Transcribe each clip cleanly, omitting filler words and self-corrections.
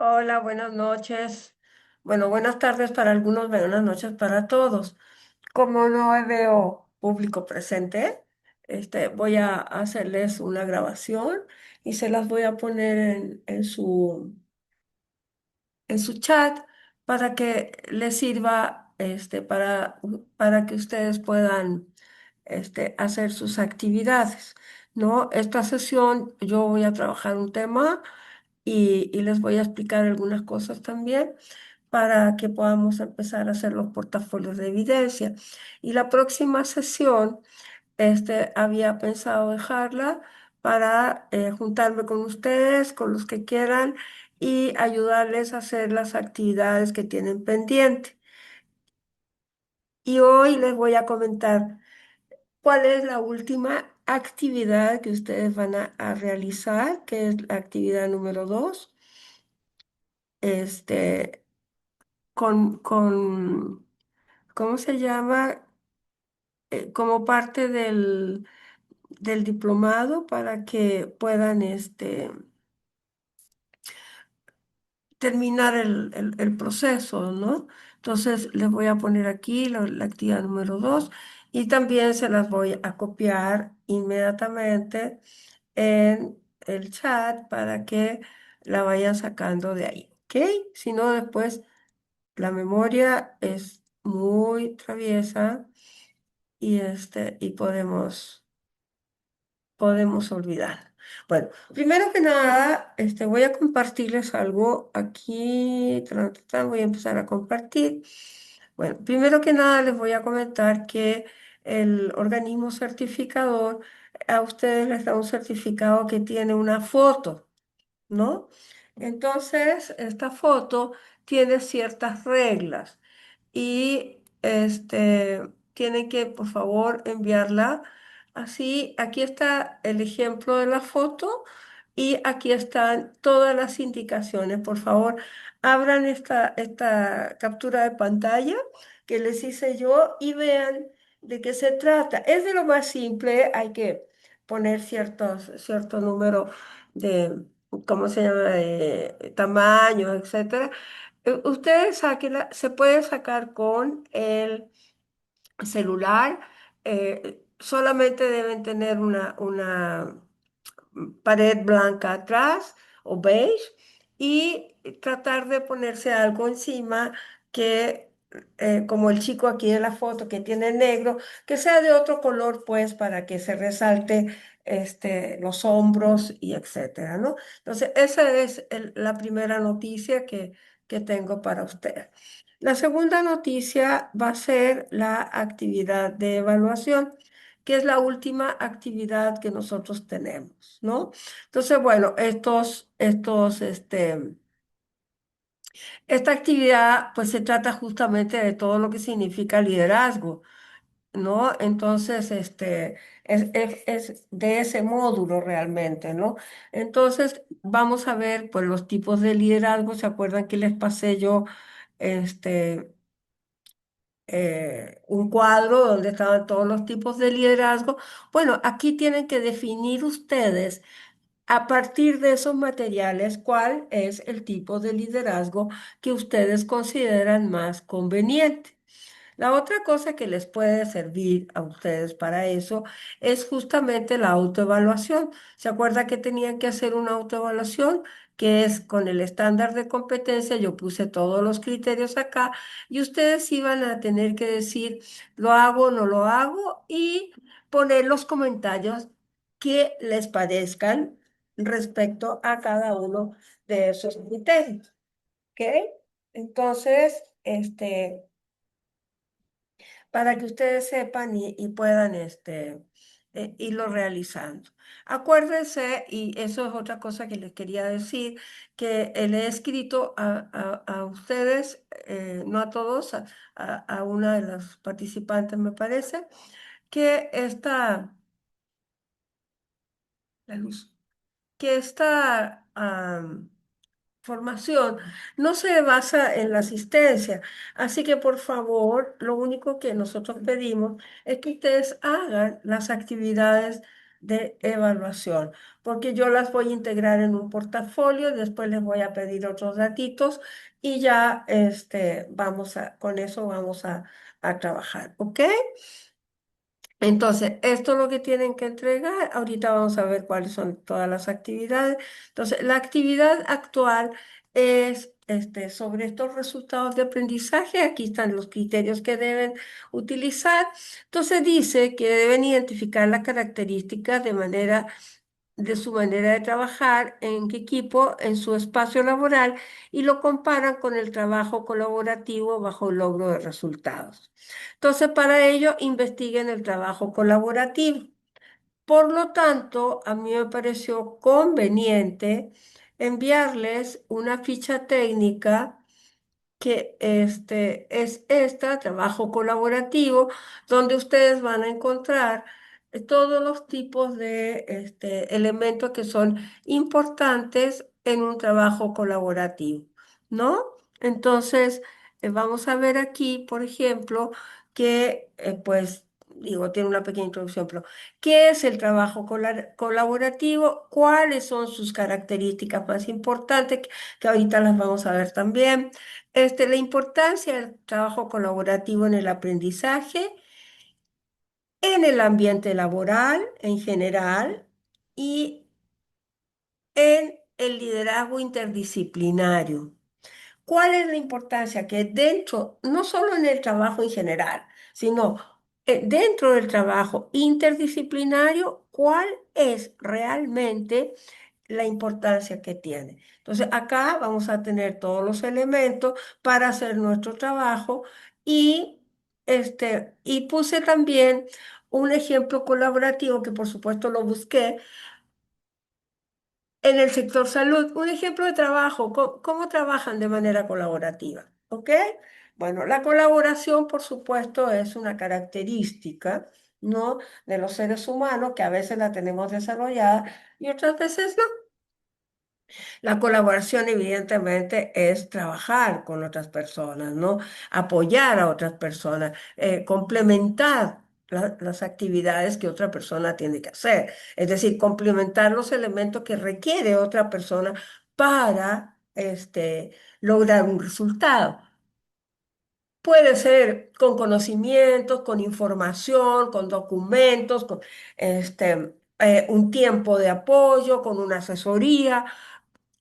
Hola, buenas noches. Bueno, buenas tardes para algunos, buenas noches para todos. Como no veo público presente, voy a hacerles una grabación y se las voy a poner en su chat para que les sirva para que ustedes puedan hacer sus actividades, ¿no? Esta sesión yo voy a trabajar un tema y les voy a explicar algunas cosas también para que podamos empezar a hacer los portafolios de evidencia. Y la próxima sesión, había pensado dejarla para juntarme con ustedes, con los que quieran, y ayudarles a hacer las actividades que tienen pendiente. Y hoy les voy a comentar cuál es la última actividad que ustedes van a realizar, que es la actividad número 2. Este, con, ¿cómo se llama? Como parte del diplomado para que puedan terminar el proceso, ¿no? Entonces les voy a poner aquí la actividad número 2 y también se las voy a copiar inmediatamente en el chat para que la vayan sacando de ahí, ¿ok? Si no, después la memoria es muy traviesa y podemos olvidar. Bueno, primero que nada, voy a compartirles algo aquí. Tran, tran, tran, voy a empezar a compartir. Bueno, primero que nada les voy a comentar que el organismo certificador a ustedes les da un certificado que tiene una foto, ¿no? Entonces, esta foto tiene ciertas reglas y tienen que, por favor, enviarla así. Aquí está el ejemplo de la foto y aquí están todas las indicaciones. Por favor, abran esta captura de pantalla que les hice yo y vean de qué se trata. Es de lo más simple, hay que poner cierto número de, ¿cómo se llama?, de tamaños, etcétera. Ustedes sáquenla, se puede sacar con el celular, solamente deben tener una pared blanca atrás o beige y tratar de ponerse algo encima que, como el chico aquí en la foto que tiene negro, que sea de otro color, pues, para que se resalte los hombros y etcétera, ¿no? Entonces, esa es la primera noticia que tengo para usted. La segunda noticia va a ser la actividad de evaluación, que es la última actividad que nosotros tenemos, ¿no? Entonces, bueno, esta actividad pues se trata justamente de todo lo que significa liderazgo, ¿no? Entonces, es de ese módulo realmente, ¿no? Entonces, vamos a ver pues los tipos de liderazgo. ¿Se acuerdan que les pasé yo este, un cuadro donde estaban todos los tipos de liderazgo? Bueno, aquí tienen que definir ustedes a partir de esos materiales cuál es el tipo de liderazgo que ustedes consideran más conveniente. La otra cosa que les puede servir a ustedes para eso es justamente la autoevaluación. ¿Se acuerda que tenían que hacer una autoevaluación? Que es con el estándar de competencia. Yo puse todos los criterios acá y ustedes iban a tener que decir, ¿lo hago o no lo hago? Y poner los comentarios que les parezcan respecto a cada uno de esos criterios. ¿Ok? Entonces, para que ustedes sepan y puedan irlo realizando. Acuérdense, y eso es otra cosa que les quería decir, que le he escrito a ustedes, no a todos, a una de las participantes me parece, que la luz, que esta formación no se basa en la asistencia. Así que por favor, lo único que nosotros pedimos es que ustedes hagan las actividades de evaluación, porque yo las voy a integrar en un portafolio, después les voy a pedir otros datitos y ya con eso vamos a trabajar, ¿ok? Entonces, esto es lo que tienen que entregar. Ahorita vamos a ver cuáles son todas las actividades. Entonces, la actividad actual es sobre estos resultados de aprendizaje. Aquí están los criterios que deben utilizar. Entonces, dice que deben identificar las características de su manera de trabajar en qué equipo, en su espacio laboral y lo comparan con el trabajo colaborativo bajo el logro de resultados. Entonces, para ello, investiguen el trabajo colaborativo. Por lo tanto, a mí me pareció conveniente enviarles una ficha técnica que es trabajo colaborativo, donde ustedes van a encontrar todos los tipos de elementos que son importantes en un trabajo colaborativo, ¿no? Entonces, vamos a ver aquí, por ejemplo, que, pues, digo, tiene una pequeña introducción, pero ¿qué es el trabajo colaborativo? ¿Cuáles son sus características más importantes? Que ahorita las vamos a ver también. La importancia del trabajo colaborativo en el aprendizaje, en el ambiente laboral en general y en el liderazgo interdisciplinario. ¿Cuál es la importancia que dentro, no solo en el trabajo en general, sino dentro del trabajo interdisciplinario, cuál es realmente la importancia que tiene? Entonces, acá vamos a tener todos los elementos para hacer nuestro trabajo y, y puse también un ejemplo colaborativo que por supuesto lo busqué en el sector salud, un ejemplo de trabajo, cómo trabajan de manera colaborativa, ¿ok? Bueno, la colaboración, por supuesto, es una característica, ¿no? De los seres humanos que a veces la tenemos desarrollada y otras veces no. La colaboración, evidentemente, es trabajar con otras personas, ¿no? Apoyar a otras personas, complementar las actividades que otra persona tiene que hacer. Es decir, complementar los elementos que requiere otra persona para lograr un resultado. Puede ser con conocimientos, con información, con documentos, con un tiempo de apoyo, con una asesoría.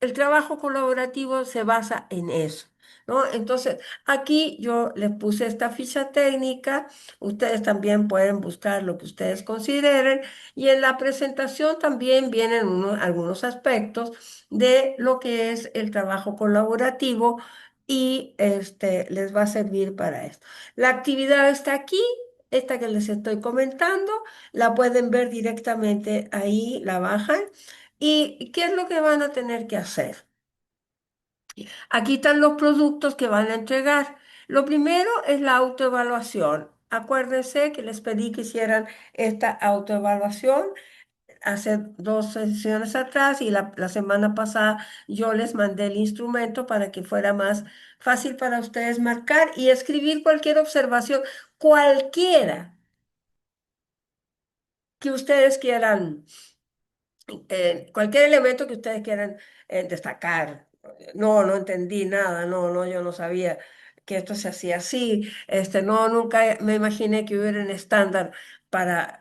El trabajo colaborativo se basa en eso, ¿no? Entonces, aquí yo les puse esta ficha técnica, ustedes también pueden buscar lo que ustedes consideren y en la presentación también vienen algunos aspectos de lo que es el trabajo colaborativo y les va a servir para esto. La actividad está aquí. Esta que les estoy comentando, la pueden ver directamente ahí, la bajan. ¿Y qué es lo que van a tener que hacer? Aquí están los productos que van a entregar. Lo primero es la autoevaluación. Acuérdense que les pedí que hicieran esta autoevaluación hace 2 sesiones atrás y la semana pasada yo les mandé el instrumento para que fuera más fácil para ustedes marcar y escribir cualquier observación, cualquiera que ustedes quieran cualquier elemento que ustedes quieran destacar. No, no entendí nada, no, no, yo no sabía que esto se hacía así. No, nunca me imaginé que hubiera un estándar para,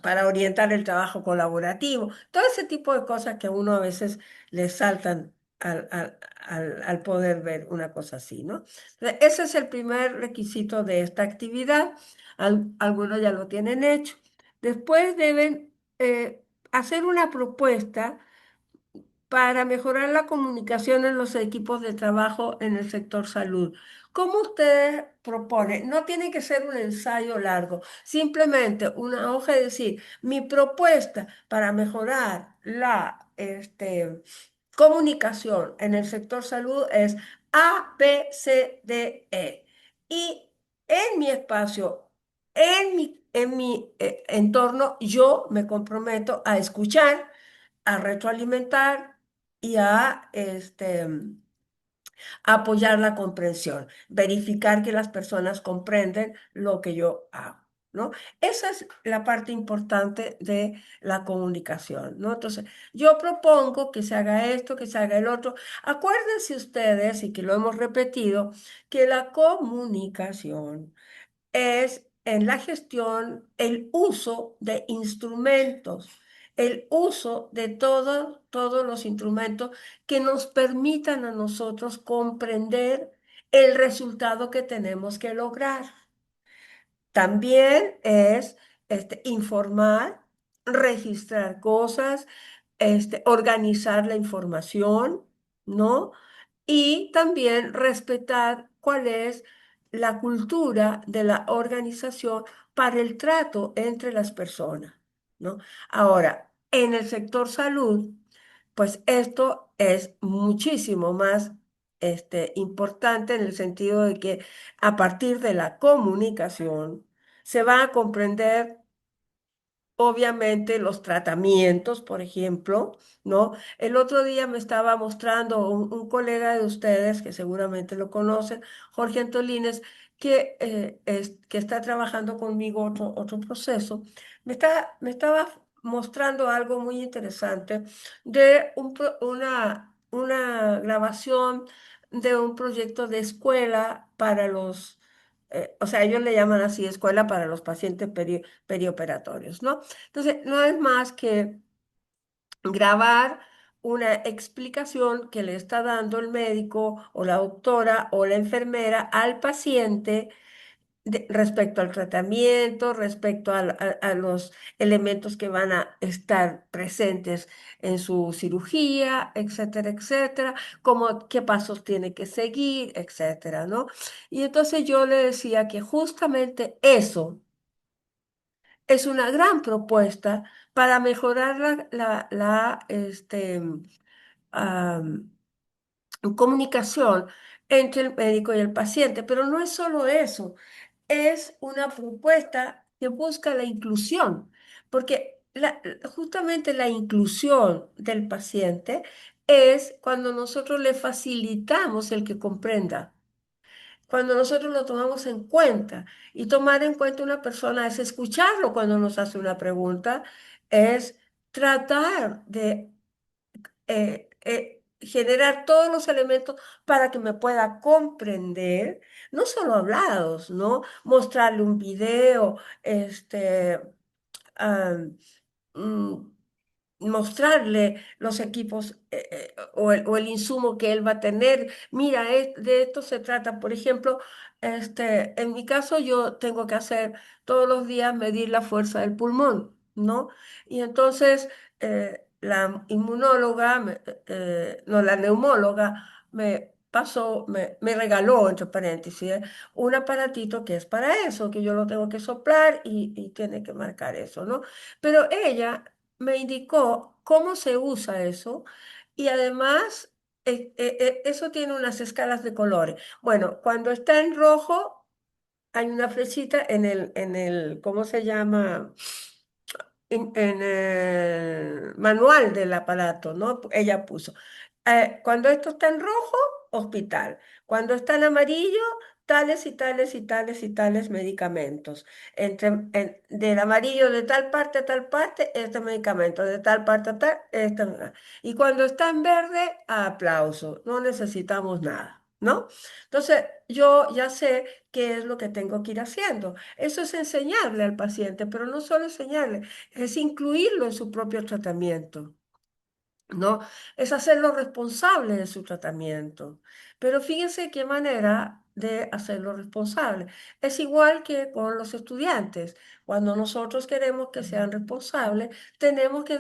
para orientar el trabajo colaborativo. Todo ese tipo de cosas que a uno a veces le saltan al poder ver una cosa así, ¿no? Entonces, ese es el primer requisito de esta actividad. Algunos ya lo tienen hecho. Después deben hacer una propuesta para mejorar la comunicación en los equipos de trabajo en el sector salud. ¿Cómo ustedes proponen? No tiene que ser un ensayo largo, simplemente una hoja de decir, mi propuesta para mejorar la comunicación en el sector salud es A, B, C, D, E. Y en mi espacio, en mi entorno, yo me comprometo a escuchar, a retroalimentar y a apoyar la comprensión, verificar que las personas comprenden lo que yo hago. ¿no? Esa es la parte importante de la comunicación, ¿no? Entonces, yo propongo que se haga esto, que se haga el otro. Acuérdense ustedes, y que lo hemos repetido, que la comunicación es en la gestión el uso de instrumentos, el uso de todos los instrumentos que nos permitan a nosotros comprender el resultado que tenemos que lograr. También es informar, registrar cosas, organizar la información, ¿no? Y también respetar cuál es la cultura de la organización para el trato entre las personas, ¿no? Ahora, en el sector salud, pues esto es muchísimo más importante en el sentido de que a partir de la comunicación se va a comprender obviamente los tratamientos, por ejemplo, ¿no? El otro día me estaba mostrando un colega de ustedes, que seguramente lo conocen, Jorge Antolínez, que está trabajando conmigo otro proceso. Me estaba mostrando algo muy interesante de una grabación de un proyecto de escuela para o sea, ellos le llaman así, escuela para los pacientes perioperatorios, ¿no? Entonces, no es más que grabar una explicación que le está dando el médico o la doctora o la enfermera al paciente respecto al tratamiento, respecto a los elementos que van a estar presentes en su cirugía, etcétera, etcétera, como qué pasos tiene que seguir, etcétera, ¿no? Y entonces yo le decía que justamente eso es una gran propuesta para mejorar am, comunicación entre el médico y el paciente. Pero no es solo eso, es una propuesta que busca la inclusión, porque justamente la inclusión del paciente es cuando nosotros le facilitamos el que comprenda. Cuando nosotros lo tomamos en cuenta, y tomar en cuenta una persona es escucharlo cuando nos hace una pregunta, es tratar de generar todos los elementos para que me pueda comprender, no solo hablados, ¿no? Mostrarle un video, ah, mm, mostrarle los equipos o el insumo que él va a tener. Mira, de esto se trata. Por ejemplo, en mi caso yo tengo que hacer todos los días medir la fuerza del pulmón, ¿no? Y entonces la inmunóloga, no, la neumóloga me regaló, entre paréntesis, un aparatito que es para eso, que yo lo tengo que soplar y tiene que marcar eso, ¿no? Pero ella me indicó cómo se usa eso y además eso tiene unas escalas de colores. Bueno, cuando está en rojo hay una flechita ¿cómo se llama? En el manual del aparato, ¿no? Ella puso, cuando esto está en rojo, hospital. Cuando está en amarillo, tales y tales y tales y tales medicamentos. Del amarillo de tal parte a tal parte, este medicamento, de tal parte a tal, este. Y cuando está en verde, aplauso, no necesitamos nada, ¿no? Entonces, yo ya sé qué es lo que tengo que ir haciendo. Eso es enseñarle al paciente, pero no solo enseñarle, es incluirlo en su propio tratamiento. ¿No? Es hacerlo responsable de su tratamiento. Pero fíjense qué manera de hacerlo responsable. Es igual que con los estudiantes. Cuando nosotros queremos que sean responsables, tenemos que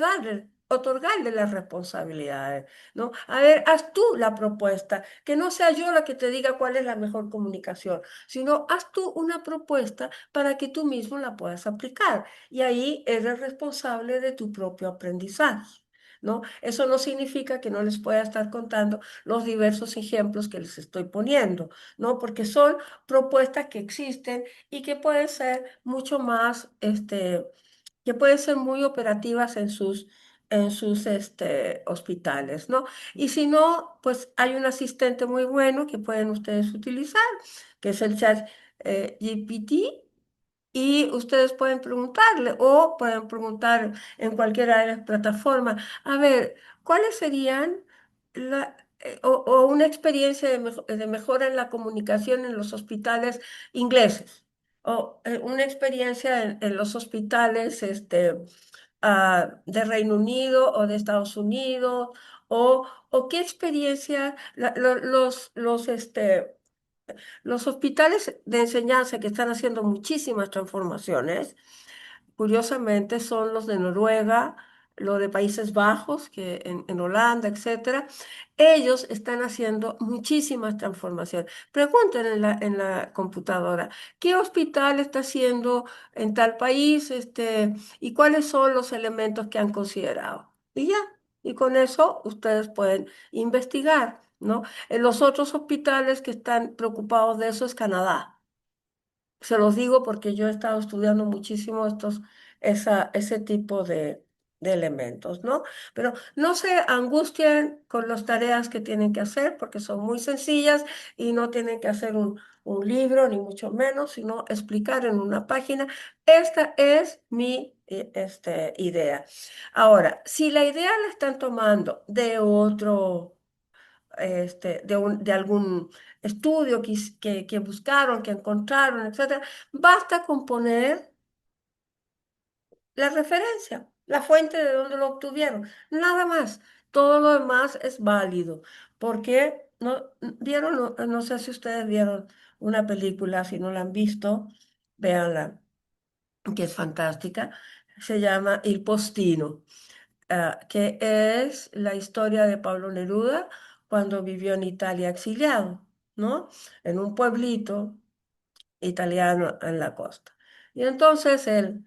otorgarle las responsabilidades, ¿no? A ver, haz tú la propuesta, que no sea yo la que te diga cuál es la mejor comunicación, sino haz tú una propuesta para que tú mismo la puedas aplicar. Y ahí eres responsable de tu propio aprendizaje. ¿No? Eso no significa que no les pueda estar contando los diversos ejemplos que les estoy poniendo, ¿no? Porque son propuestas que existen y que pueden ser mucho más, que pueden ser muy operativas en sus hospitales, ¿no? Y si no, pues hay un asistente muy bueno que pueden ustedes utilizar, que es el chat GPT, y ustedes pueden preguntarle o pueden preguntar en cualquiera de las plataformas, a ver, ¿cuáles serían o una experiencia de mejora en la comunicación en los hospitales ingleses? O una experiencia en los hospitales de Reino Unido o de Estados Unidos, o qué experiencia los hospitales de enseñanza que están haciendo muchísimas transformaciones, curiosamente son los de Noruega, los de Países Bajos, que en Holanda, etcétera. Ellos están haciendo muchísimas transformaciones. Pregunten en la computadora, ¿qué hospital está haciendo en tal país, y cuáles son los elementos que han considerado? Y ya, y con eso ustedes pueden investigar, ¿no? En los otros hospitales que están preocupados de eso es Canadá. Se los digo porque yo he estado estudiando muchísimo ese tipo de elementos, ¿no? Pero no se angustien con las tareas que tienen que hacer porque son muy sencillas y no tienen que hacer un libro, ni mucho menos, sino explicar en una página. Esta es mi idea. Ahora, si la idea la están tomando de otro de algún estudio que buscaron, que encontraron, etcétera, basta con poner la referencia, la fuente de donde lo obtuvieron, nada más. Todo lo demás es válido, porque vieron, no sé si ustedes vieron una película, si no la han visto, véanla, que es fantástica, se llama Il Postino, que es la historia de Pablo Neruda cuando vivió en Italia exiliado, ¿no? En un pueblito italiano en la costa. Y entonces él,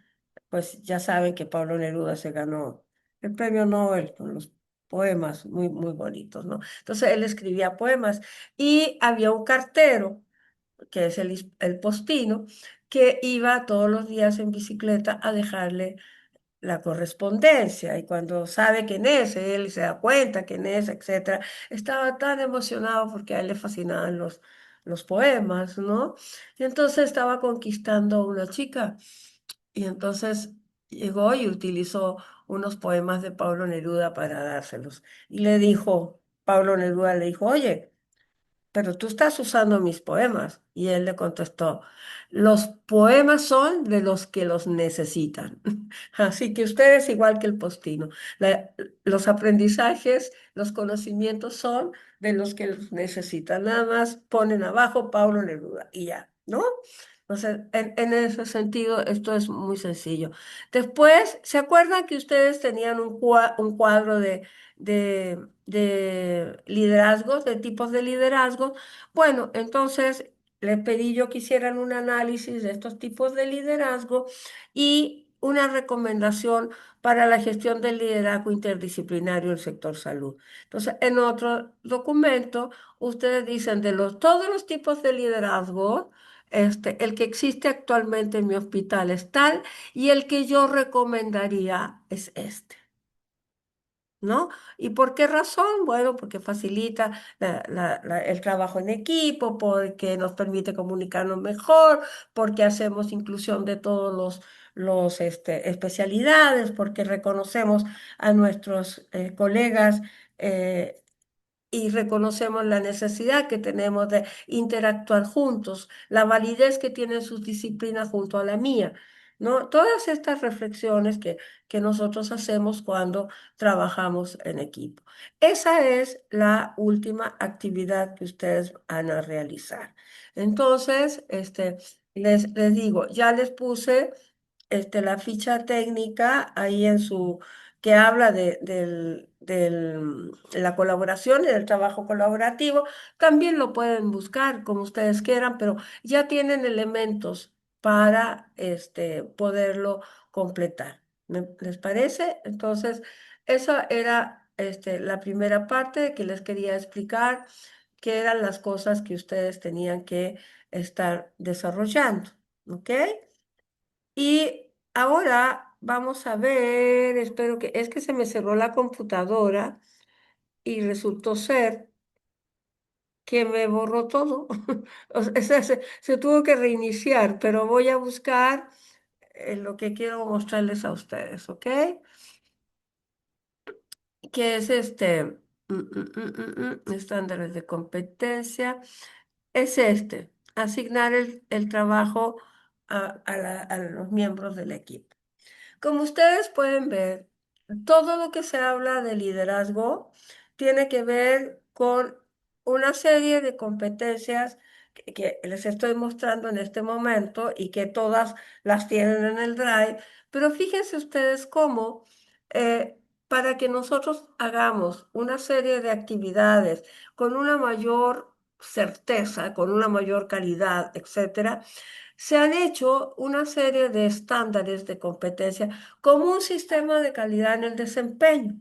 pues ya saben que Pablo Neruda se ganó el premio Nobel con los poemas muy, muy bonitos, ¿no? Entonces él escribía poemas y había un cartero, que es el postino, que iba todos los días en bicicleta a dejarle la correspondencia y cuando sabe quién es, él se da cuenta quién es, etcétera, estaba tan emocionado porque a él le fascinaban los poemas, ¿no? Y entonces estaba conquistando a una chica y entonces llegó y utilizó unos poemas de Pablo Neruda para dárselos. Y le dijo, Pablo Neruda le dijo, oye, pero tú estás usando mis poemas. Y él le contestó, los poemas son de los que los necesitan. Así que ustedes, igual que el postino, los aprendizajes, los conocimientos son de los que los necesitan. Nada más ponen abajo Pablo Neruda y ya, ¿no? Entonces, en ese sentido, esto es muy sencillo. Después, ¿se acuerdan que ustedes tenían un cuadro de liderazgos, de tipos de liderazgo? Bueno, entonces les pedí yo que hicieran un análisis de estos tipos de liderazgo y una recomendación para la gestión del liderazgo interdisciplinario del sector salud. Entonces, en otro documento, ustedes dicen todos los tipos de liderazgo, el que existe actualmente en mi hospital es tal y el que yo recomendaría es este. ¿No? ¿Y por qué razón? Bueno, porque facilita el trabajo en equipo, porque nos permite comunicarnos mejor, porque hacemos inclusión de todos los especialidades, porque reconocemos a nuestros colegas y reconocemos la necesidad que tenemos de interactuar juntos, la validez que tienen sus disciplinas junto a la mía, ¿no? Todas estas reflexiones que nosotros hacemos cuando trabajamos en equipo. Esa es la última actividad que ustedes van a realizar. Entonces, les digo, ya les puse la ficha técnica ahí que habla de la colaboración y del trabajo colaborativo. También lo pueden buscar como ustedes quieran, pero ya tienen elementos para poderlo completar. ¿Les parece? Entonces, esa era la primera parte que les quería explicar, qué eran las cosas que ustedes tenían que estar desarrollando. ¿Ok? Y ahora vamos a ver, espero que, es que se me cerró la computadora y resultó ser que me borró todo. O sea, se tuvo que reiniciar, pero voy a buscar lo que quiero mostrarles a ustedes, ¿ok? Que es estándares de competencia. Es asignar el trabajo a los miembros del equipo. Como ustedes pueden ver, todo lo que se habla de liderazgo tiene que ver con una serie de competencias que les estoy mostrando en este momento y que todas las tienen en el Drive, pero fíjense ustedes cómo eh, para que nosotros hagamos una serie de actividades con una mayor certeza, con una mayor calidad, etcétera, se han hecho una serie de estándares de competencia como un sistema de calidad en el desempeño.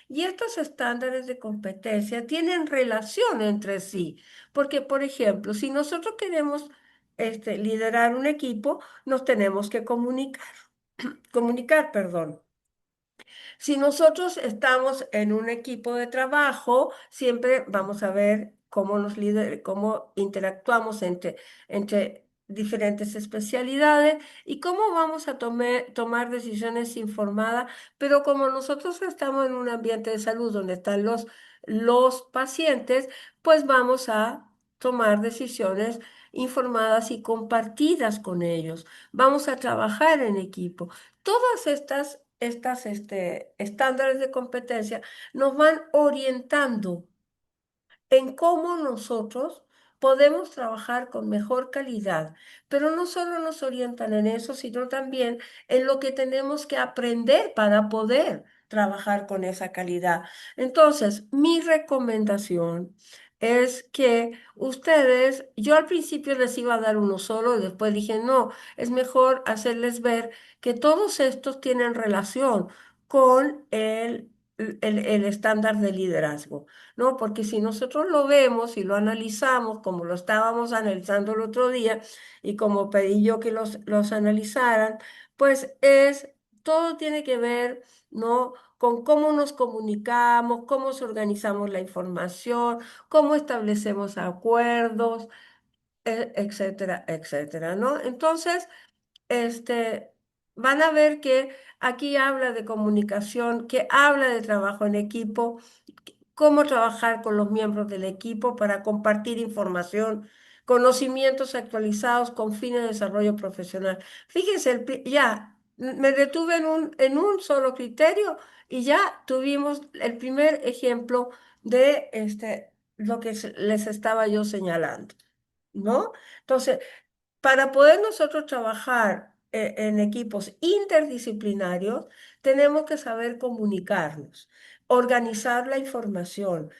Y estos estándares de competencia tienen relación entre sí, porque, por ejemplo, si nosotros queremos liderar un equipo, nos tenemos que comunicar, perdón. Si nosotros estamos en un equipo de trabajo, siempre vamos a ver cómo interactuamos entre diferentes especialidades y cómo vamos a tomar decisiones informadas, pero como nosotros estamos en un ambiente de salud donde están los pacientes, pues vamos a tomar decisiones informadas y compartidas con ellos. Vamos a trabajar en equipo. Todas estas estándares de competencia nos van orientando en cómo nosotros podemos trabajar con mejor calidad, pero no solo nos orientan en eso, sino también en lo que tenemos que aprender para poder trabajar con esa calidad. Entonces, mi recomendación es que ustedes, yo al principio les iba a dar uno solo y después dije, no, es mejor hacerles ver que todos estos tienen relación con el estándar de liderazgo. ¿No? Porque si nosotros lo vemos y lo analizamos como lo estábamos analizando el otro día y como pedí yo que los analizaran, pues todo tiene que ver, ¿no? Con cómo nos comunicamos, cómo se organizamos la información, cómo establecemos acuerdos, etcétera, etcétera, ¿no? Entonces, este, van a ver que aquí habla de comunicación, que habla de trabajo en equipo, cómo trabajar con los miembros del equipo para compartir información, conocimientos actualizados con fines de desarrollo profesional. Fíjense, ya me detuve en un solo criterio y ya tuvimos el primer ejemplo de lo que les estaba yo señalando, ¿no? Entonces, para poder nosotros trabajar en equipos interdisciplinarios, tenemos que saber comunicarnos, organizar la información,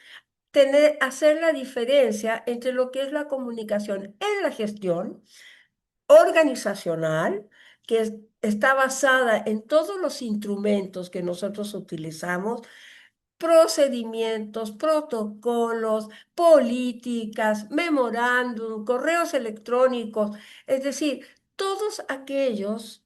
hacer la diferencia entre lo que es la comunicación en la gestión organizacional, está basada en todos los instrumentos que nosotros utilizamos, procedimientos, protocolos, políticas, memorándum, correos electrónicos, es decir, todos aquellos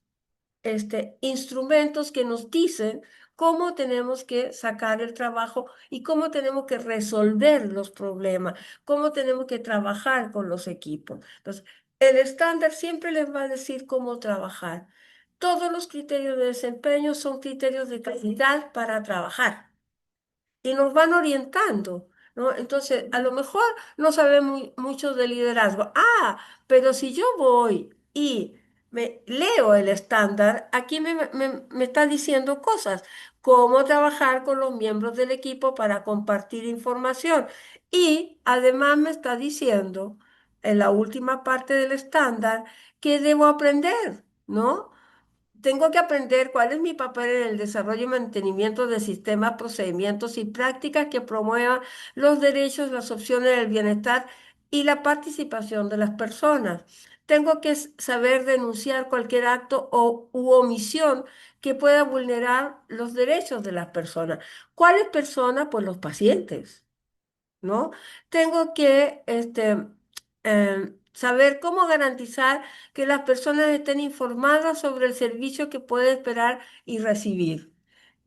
instrumentos que nos dicen cómo tenemos que sacar el trabajo y cómo tenemos que resolver los problemas, cómo tenemos que trabajar con los equipos. Entonces, el estándar siempre les va a decir cómo trabajar. Todos los criterios de desempeño son criterios de calidad para trabajar y nos van orientando, ¿no? Entonces, a lo mejor no sabemos mucho de liderazgo. Ah, pero si yo voy y me leo el estándar, aquí me está diciendo cosas, cómo trabajar con los miembros del equipo para compartir información. Y además me está diciendo, en la última parte del estándar, que debo aprender, ¿no? Tengo que aprender cuál es mi papel en el desarrollo y mantenimiento de sistemas, procedimientos y prácticas que promuevan los derechos, las opciones del bienestar y la participación de las personas. Tengo que saber denunciar cualquier acto u omisión que pueda vulnerar los derechos de las personas. ¿Cuáles personas? Pues los pacientes. ¿No? Tengo que saber cómo garantizar que las personas estén informadas sobre el servicio que puede esperar y recibir.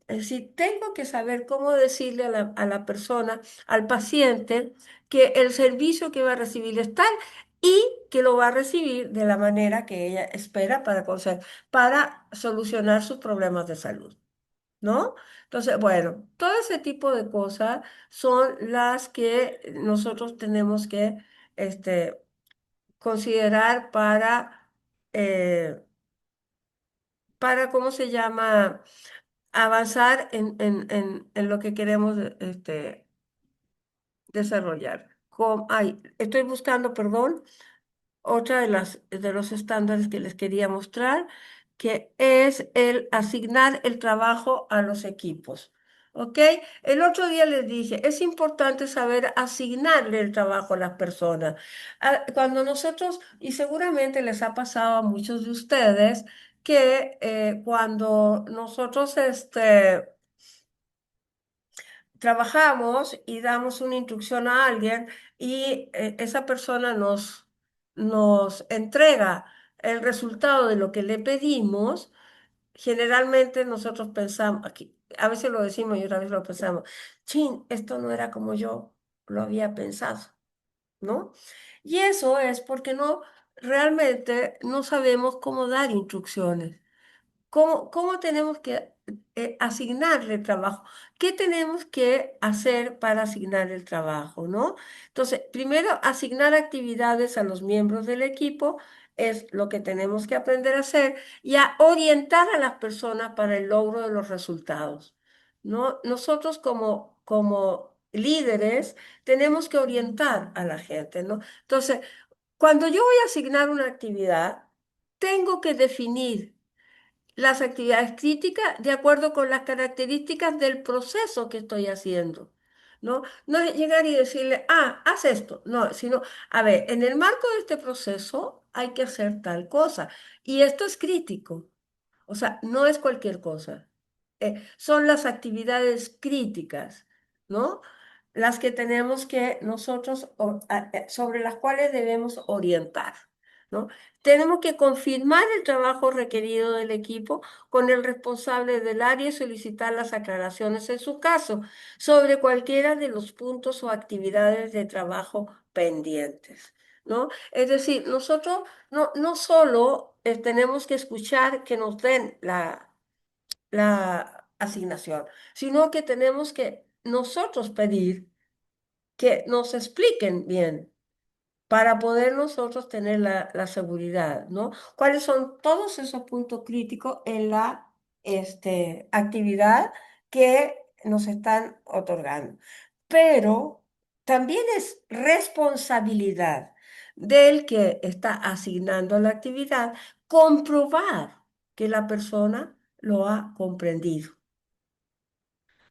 Es decir, tengo que saber cómo decirle a la persona, al paciente, que el servicio que va a recibir es tal y que lo va a recibir de la manera que ella espera para solucionar sus problemas de salud, ¿no? Entonces, bueno, todo ese tipo de cosas son las que nosotros tenemos que este, considerar eh, ¿cómo se llama? Avanzar en lo que queremos desarrollar. Ay, estoy buscando, perdón, otra de los estándares que les quería mostrar, que es el asignar el trabajo a los equipos. ¿Ok? El otro día les dije, es importante saber asignarle el trabajo a las personas. Cuando nosotros, y seguramente les ha pasado a muchos de ustedes, que cuando nosotros trabajamos y damos una instrucción a alguien y esa persona nos entrega el resultado de lo que le pedimos, generalmente nosotros pensamos, aquí, a veces lo decimos y otra vez lo pensamos, chin, esto no era como yo lo había pensado, ¿no? Y eso es porque realmente no sabemos cómo dar instrucciones. ¿Cómo tenemos que asignarle el trabajo? ¿Qué tenemos que hacer para asignar el trabajo, no? Entonces, primero, asignar actividades a los miembros del equipo es lo que tenemos que aprender a hacer y a orientar a las personas para el logro de los resultados, ¿no? Nosotros como líderes tenemos que orientar a la gente, ¿no? Entonces, cuando yo voy a asignar una actividad, tengo que definir las actividades críticas de acuerdo con las características del proceso que estoy haciendo. ¿No? No es llegar y decirle, haz esto. No, sino, a ver, en el marco de este proceso hay que hacer tal cosa. Y esto es crítico. O sea, no es cualquier cosa. Son las actividades críticas, ¿no? Las que tenemos que nosotros, sobre las cuales debemos orientar, ¿no? Tenemos que confirmar el trabajo requerido del equipo con el responsable del área y solicitar las aclaraciones en su caso sobre cualquiera de los puntos o actividades de trabajo pendientes, ¿no? Es decir, nosotros no solo tenemos que escuchar que nos den la asignación, sino que tenemos que nosotros pedir que nos expliquen bien para poder nosotros tener la seguridad, ¿no? ¿Cuáles son todos esos puntos críticos en la actividad que nos están otorgando? Pero también es responsabilidad del que está asignando la actividad comprobar que la persona lo ha comprendido,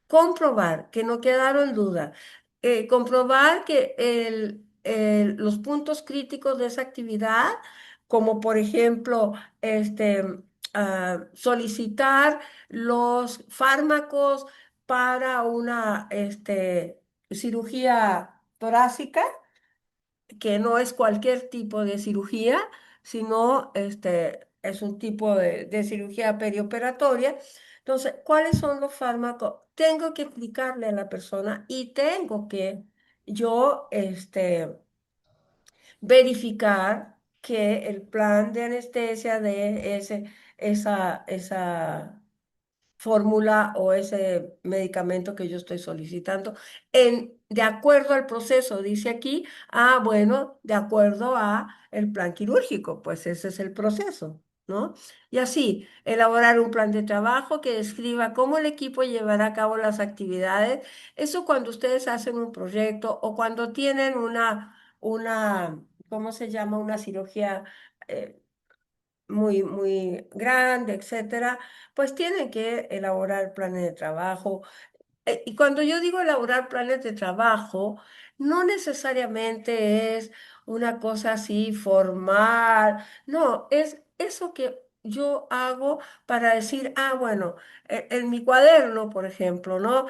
comprobar que no quedaron dudas, comprobar que los puntos críticos de esa actividad, como por ejemplo, solicitar los fármacos para una cirugía torácica, que no es cualquier tipo de cirugía, sino es un tipo de cirugía perioperatoria. Entonces, ¿cuáles son los fármacos? Tengo que explicarle a la persona y tengo que yo verificar que el plan de anestesia de esa fórmula o ese medicamento que yo estoy solicitando, de acuerdo al proceso, dice aquí, bueno, de acuerdo a el plan quirúrgico, pues ese es el proceso, ¿no? Y así, elaborar un plan de trabajo que describa cómo el equipo llevará a cabo las actividades. Eso cuando ustedes hacen un proyecto o cuando tienen ¿cómo se llama? Una cirugía. Muy grande, etcétera, pues tienen que elaborar planes de trabajo. Y cuando yo digo elaborar planes de trabajo, no necesariamente es una cosa así formal, no, es eso que yo hago para decir, ah, bueno, en mi cuaderno, por ejemplo, ¿no?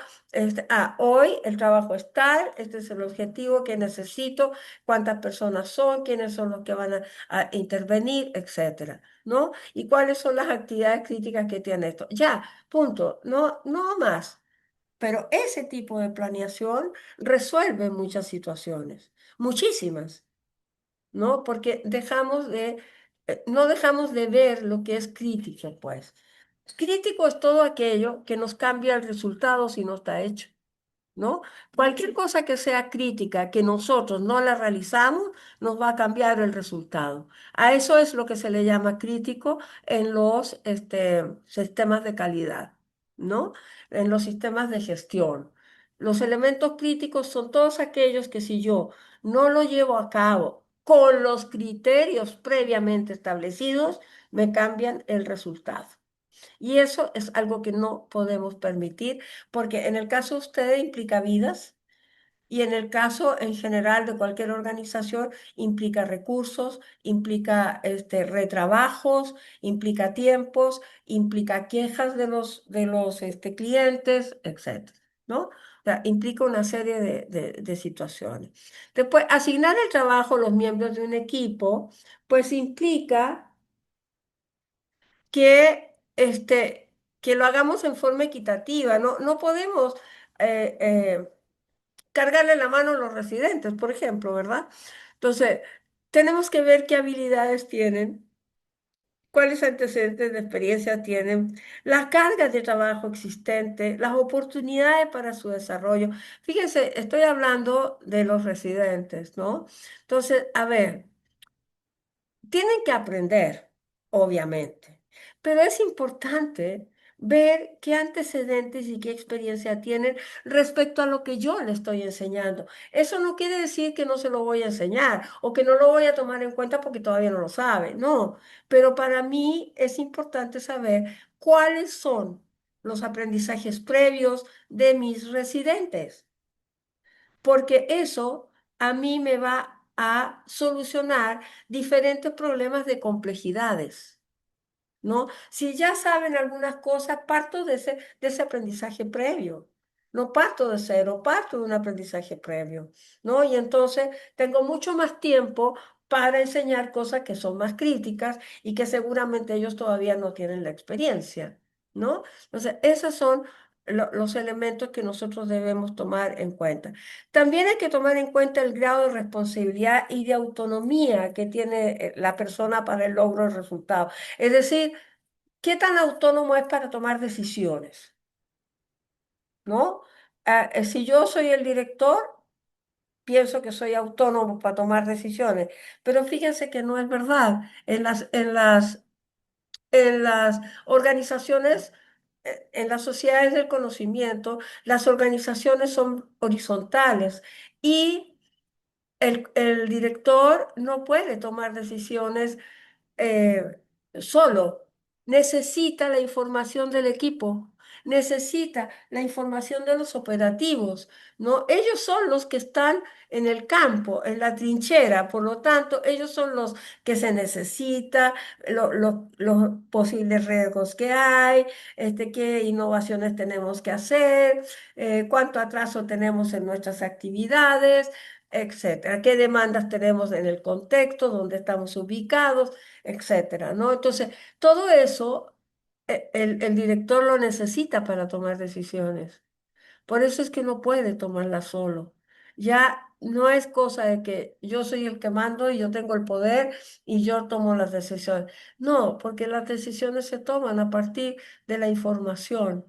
Hoy el trabajo es tal, este es el objetivo que necesito, cuántas personas son, quiénes son los que van a intervenir, etcétera, ¿no? Y cuáles son las actividades críticas que tiene esto. Ya, punto, no, no más. Pero ese tipo de planeación resuelve muchas situaciones, muchísimas. ¿No? Porque no dejamos de ver lo que es crítico, pues. Crítico es todo aquello que nos cambia el resultado si no está hecho. ¿No? Cualquier cosa que sea crítica, que nosotros no la realizamos, nos va a cambiar el resultado. A eso es lo que se le llama crítico en los sistemas de calidad, ¿no? En los sistemas de gestión. Los elementos críticos son todos aquellos que si yo no lo llevo a cabo con los criterios previamente establecidos, me cambian el resultado. Y eso es algo que no podemos permitir, porque en el caso de ustedes implica vidas y en el caso en general de cualquier organización implica recursos, implica retrabajos, implica tiempos, implica quejas de los clientes, etcétera, ¿no? O sea, implica una serie de situaciones. Después, asignar el trabajo a los miembros de un equipo, pues implica que lo hagamos en forma equitativa. No, no podemos cargarle la mano a los residentes, por ejemplo, ¿verdad? Entonces, tenemos que ver qué habilidades tienen, cuáles antecedentes de experiencia tienen, las cargas de trabajo existentes, las oportunidades para su desarrollo. Fíjense, estoy hablando de los residentes, ¿no? Entonces, a ver. Tienen que aprender, obviamente, pero es importante ver qué antecedentes y qué experiencia tienen respecto a lo que yo le estoy enseñando. Eso no quiere decir que no se lo voy a enseñar o que no lo voy a tomar en cuenta porque todavía no lo sabe, no, pero para mí es importante saber cuáles son los aprendizajes previos de mis residentes, porque eso a mí me va a solucionar diferentes problemas de complejidades, ¿no? Si ya saben algunas cosas, parto de ese aprendizaje previo. No parto de cero, parto de un aprendizaje previo, ¿no? Y entonces tengo mucho más tiempo para enseñar cosas que son más críticas y que seguramente ellos todavía no tienen la experiencia, ¿no? Entonces, esos son los elementos que nosotros debemos tomar en cuenta. También hay que tomar en cuenta el grado de responsabilidad y de autonomía que tiene la persona para el logro del resultado. Es decir, ¿qué tan autónomo es para tomar decisiones? ¿No? Si yo soy el director, pienso que soy autónomo para tomar decisiones, pero fíjense que no es verdad. En las organizaciones, en las sociedades del conocimiento, las organizaciones son horizontales y el director no puede tomar decisiones eh, solo. Necesita la información del equipo, necesita la información de los operativos, ¿no? Ellos son los que están en el campo, en la trinchera, por lo tanto, ellos son los que se necesita, los posibles riesgos que hay, qué innovaciones tenemos que hacer, cuánto atraso tenemos en nuestras actividades, etcétera, qué demandas tenemos en el contexto donde estamos ubicados, etcétera, ¿no? Entonces, todo eso el director lo necesita para tomar decisiones. Por eso es que no puede tomarla solo. Ya no es cosa de que yo soy el que mando y yo tengo el poder y yo tomo las decisiones. No, porque las decisiones se toman a partir de la información.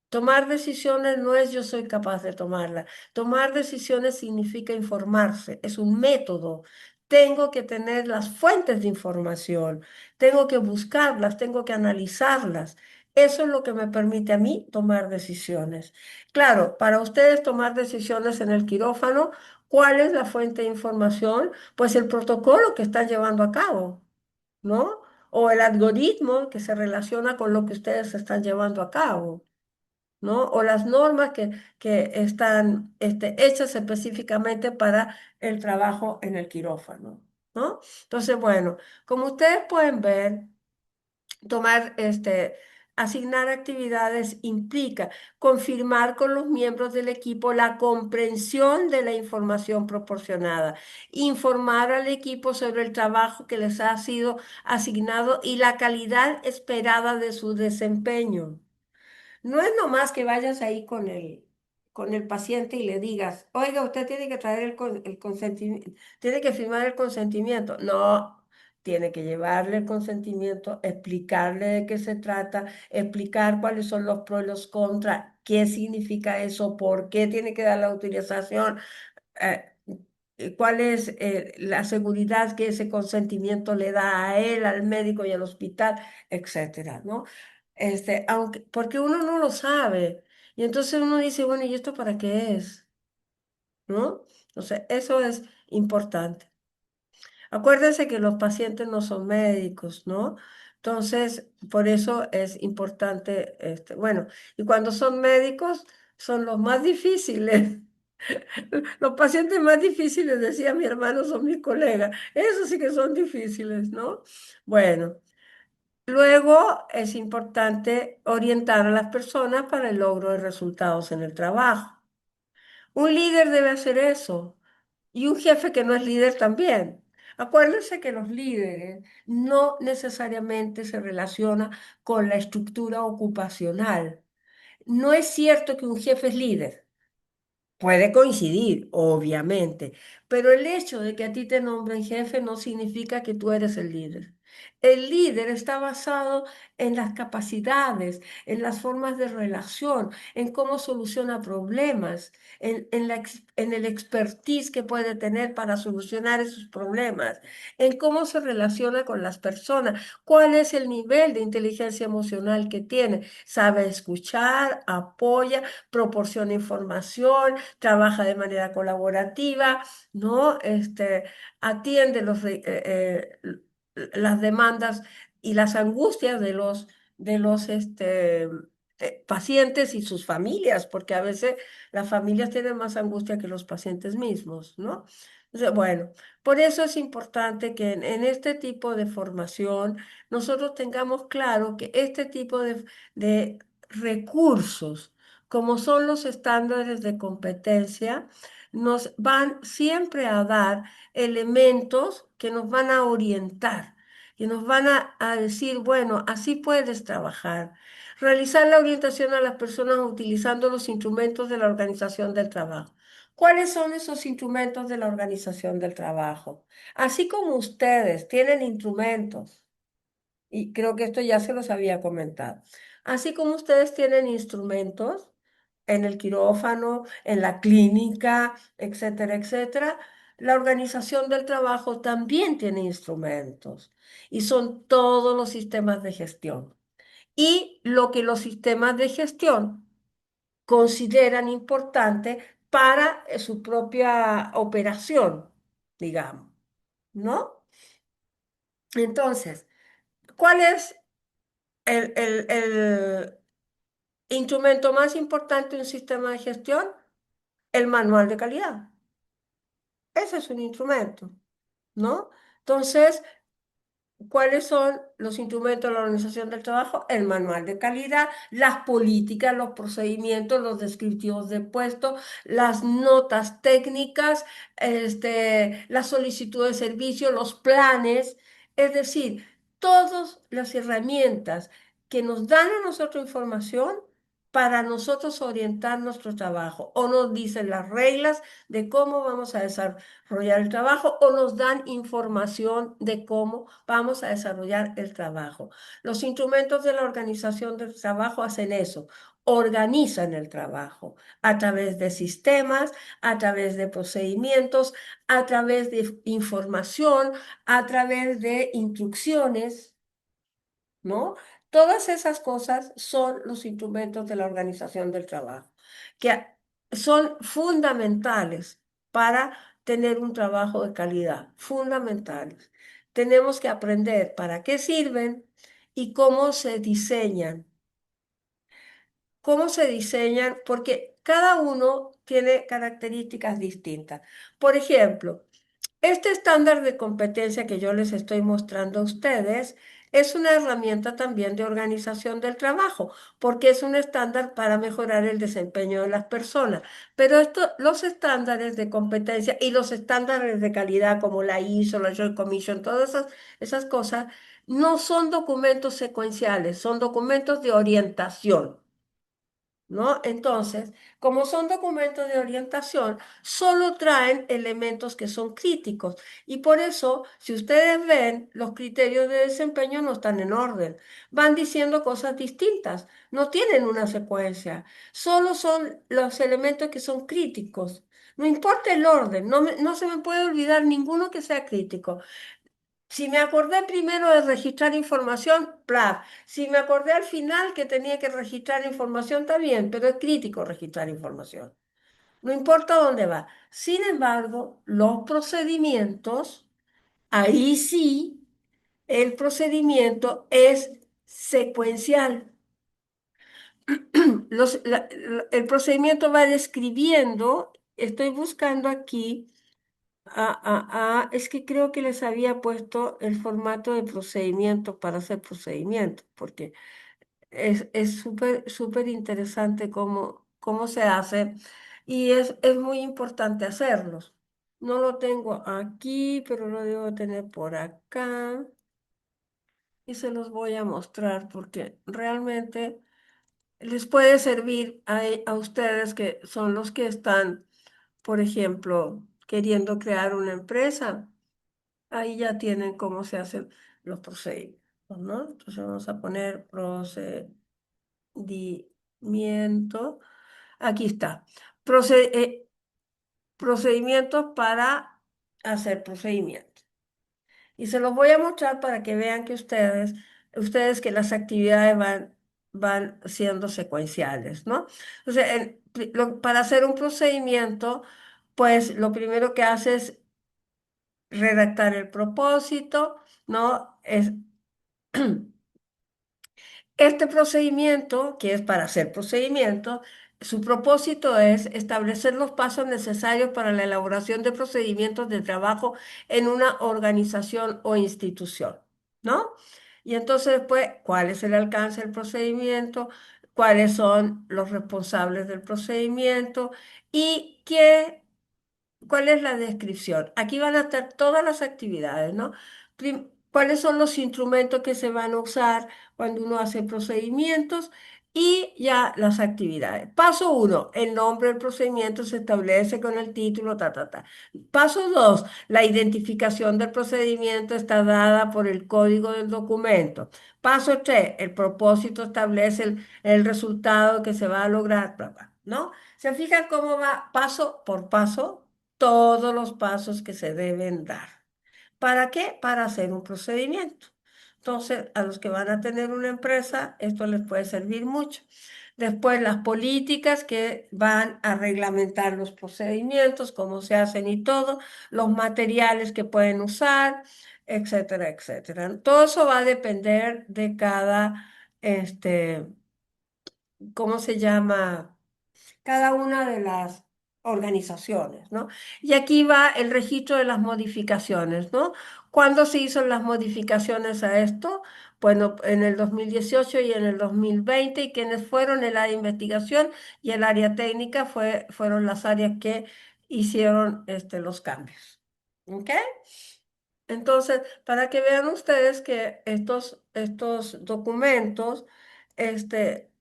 Tomar decisiones no es yo soy capaz de tomarla. Tomar decisiones significa informarse, es un método. Tengo que tener las fuentes de información, tengo que buscarlas, tengo que analizarlas. Eso es lo que me permite a mí tomar decisiones. Claro, para ustedes tomar decisiones en el quirófano, ¿cuál es la fuente de información? Pues el protocolo que están llevando a cabo, ¿no? O el algoritmo que se relaciona con lo que ustedes están llevando a cabo. ¿No? O las normas que están hechas específicamente para el trabajo en el quirófano, ¿no? Entonces, bueno, como ustedes pueden ver, Tomar, asignar actividades implica confirmar con los miembros del equipo la comprensión de la información proporcionada, informar al equipo sobre el trabajo que les ha sido asignado y la calidad esperada de su desempeño. No es nomás que vayas ahí con el paciente y le digas, oiga, usted tiene que traer el consentimiento, tiene que firmar el consentimiento. No, tiene que llevarle el consentimiento, explicarle de qué se trata, explicar cuáles son los pros y los contras, qué significa eso, por qué tiene que dar la autorización, eh, cuál es la seguridad que ese consentimiento le da a él, al médico y al hospital, etcétera, ¿no? Aunque, porque uno no lo sabe. Y entonces uno dice, bueno, ¿y esto para qué es? ¿No? O sea, eso es importante. Acuérdense que los pacientes no son médicos, ¿no? Entonces, por eso es importante, bueno, y cuando son médicos, son los más difíciles. Los pacientes más difíciles, decía mi hermano, son mis colegas. Esos sí que son difíciles, ¿no? Bueno, luego es importante orientar a las personas para el logro de resultados en el trabajo. Un líder debe hacer eso y un jefe que no es líder también. Acuérdense que los líderes no necesariamente se relacionan con la estructura ocupacional. No es cierto que un jefe es líder. Puede coincidir, obviamente, pero el hecho de que a ti te nombren jefe no significa que tú eres el líder. El líder está basado en las capacidades, en las formas de relación, en cómo soluciona problemas, en el expertise que puede tener para solucionar esos problemas, en cómo se relaciona con las personas, cuál es el nivel de inteligencia emocional que tiene. Sabe escuchar, apoya, proporciona información, trabaja de manera colaborativa, ¿no? Atiende las demandas y las angustias de los pacientes y sus familias, porque a veces las familias tienen más angustia que los pacientes mismos, ¿no? Entonces, bueno, por eso es importante que en este tipo de formación nosotros tengamos claro que este tipo de recursos, como son los estándares de competencia, nos van siempre a dar elementos que nos van a orientar, que nos van a decir, bueno, así puedes trabajar. Realizar la orientación a las personas utilizando los instrumentos de la organización del trabajo. ¿Cuáles son esos instrumentos de la organización del trabajo? Así como ustedes tienen instrumentos y creo que esto ya se los había comentado. Así como ustedes tienen instrumentos en el quirófano, en la clínica, etcétera, etcétera, la organización del trabajo también tiene instrumentos y son todos los sistemas de gestión. Y lo que los sistemas de gestión consideran importante para su propia operación, digamos, ¿no? Entonces, ¿cuál es el instrumento más importante de un sistema de gestión? El manual de calidad. Ese es un instrumento, ¿no? Entonces, ¿cuáles son los instrumentos de la organización del trabajo? El manual de calidad, las políticas, los procedimientos, los descriptivos de puesto, las notas técnicas, la solicitud de servicio, los planes, es decir, todas las herramientas que nos dan a nosotros información para nosotros orientar nuestro trabajo o nos dicen las reglas de cómo vamos a desarrollar el trabajo o nos dan información de cómo vamos a desarrollar el trabajo. Los instrumentos de la organización del trabajo hacen eso, organizan el trabajo a través de sistemas, a través de procedimientos, a través de información, a través de instrucciones, ¿no? Todas esas cosas son los instrumentos de la organización del trabajo, que son fundamentales para tener un trabajo de calidad, fundamentales. Tenemos que aprender para qué sirven y cómo se diseñan, porque cada uno tiene características distintas. Por ejemplo, este estándar de competencia que yo les estoy mostrando a ustedes es una herramienta también de organización del trabajo, porque es un estándar para mejorar el desempeño de las personas. Pero los estándares de competencia y los estándares de calidad como la ISO, la Joint Commission, todas esas cosas, no son documentos secuenciales, son documentos de orientación. ¿No? Entonces, como son documentos de orientación, solo traen elementos que son críticos. Y por eso, si ustedes ven, los criterios de desempeño no están en orden. Van diciendo cosas distintas, no tienen una secuencia. Solo son los elementos que son críticos. No importa el orden, no se me puede olvidar ninguno que sea crítico. Si me acordé primero de registrar información, ¡plaf! Si me acordé al final que tenía que registrar información, está bien, pero es crítico registrar información. No importa dónde va. Sin embargo, los procedimientos, ahí sí, el procedimiento es secuencial. El procedimiento va describiendo, estoy buscando aquí. Es que creo que les había puesto el formato de procedimiento para hacer procedimiento, porque es súper interesante cómo se hace y es muy importante hacerlos. No lo tengo aquí, pero lo debo tener por acá y se los voy a mostrar porque realmente les puede servir a ustedes que son los que están, por ejemplo, queriendo crear una empresa. Ahí ya tienen cómo se hacen los procedimientos, ¿no? Entonces vamos a poner procedimiento. Aquí está. Proce- eh, Procedimientos para hacer procedimientos. Y se los voy a mostrar para que vean que ustedes que las actividades van siendo secuenciales, ¿no? Entonces, para hacer un procedimiento, pues lo primero que hace es redactar el propósito, ¿no? Este procedimiento, que es para hacer procedimiento, su propósito es establecer los pasos necesarios para la elaboración de procedimientos de trabajo en una organización o institución, ¿no? Y entonces después, ¿cuál es el alcance del procedimiento? ¿Cuáles son los responsables del procedimiento? ¿Y cuál es la descripción? Aquí van a estar todas las actividades, ¿no? ¿Cuáles son los instrumentos que se van a usar cuando uno hace procedimientos? Y ya las actividades. Paso uno, el nombre del procedimiento se establece con el título, ta, ta, ta. Paso dos, la identificación del procedimiento está dada por el código del documento. Paso tres, el propósito establece el resultado que se va a lograr, bla, bla, ¿no? ¿Se fijan cómo va paso por paso? Todos los pasos que se deben dar. ¿Para qué? Para hacer un procedimiento. Entonces, a los que van a tener una empresa, esto les puede servir mucho. Después, las políticas que van a reglamentar los procedimientos, cómo se hacen y todo, los materiales que pueden usar, etcétera, etcétera. Todo eso va a depender de cada, ¿cómo se llama? Cada una de las organizaciones, ¿no? Y aquí va el registro de las modificaciones, ¿no? ¿Cuándo se hizo las modificaciones a esto? Bueno, en el 2018 y en el 2020, y quienes fueron el área de investigación y el área técnica fueron las áreas que hicieron los cambios. ¿Ok? Entonces, para que vean ustedes que estos documentos, este,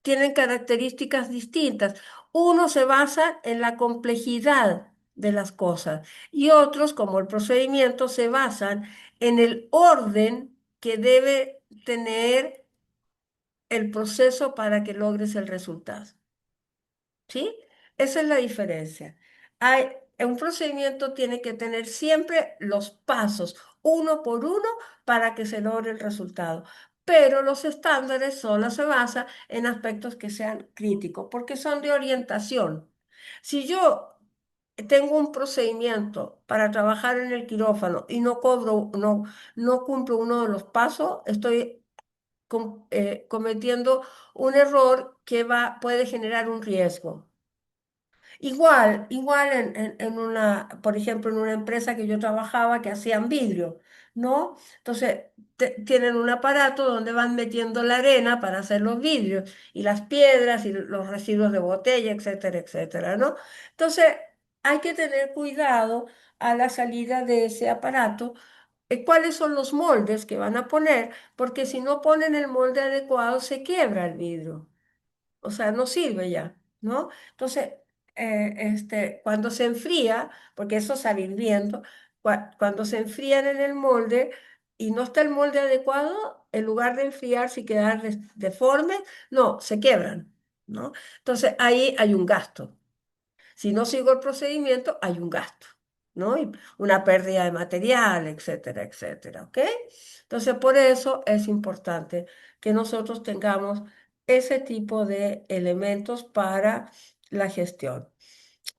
tienen características distintas. Uno se basa en la complejidad de las cosas y otros, como el procedimiento, se basan en el orden que debe tener el proceso para que logres el resultado. ¿Sí? Esa es la diferencia. Un procedimiento tiene que tener siempre los pasos, uno por uno, para que se logre el resultado. Pero los estándares solo se basan en aspectos que sean críticos, porque son de orientación. Si yo tengo un procedimiento para trabajar en el quirófano y no cumplo uno de los pasos, estoy cometiendo un error que puede generar un riesgo. Igual por ejemplo, en una empresa que yo trabajaba que hacían vidrio. ¿no? Entonces, tienen un aparato donde van metiendo la arena para hacer los vidrios y las piedras y los residuos de botella, etcétera, etcétera, ¿no? Entonces, hay que tener cuidado a la salida de ese aparato, cuáles son los moldes que van a poner, porque si no ponen el molde adecuado, se quiebra el vidrio, o sea, no sirve ya, ¿no? Entonces, cuando se enfría, porque eso sale hirviendo, cuando se enfrían en el molde y no está el molde adecuado, en lugar de enfriarse y quedar deforme, no, se quiebran, ¿no? Entonces, ahí hay un gasto. Si no sigo el procedimiento, hay un gasto, ¿no? Y una pérdida de material, etcétera, etcétera, ¿ok? Entonces, por eso es importante que nosotros tengamos ese tipo de elementos para la gestión.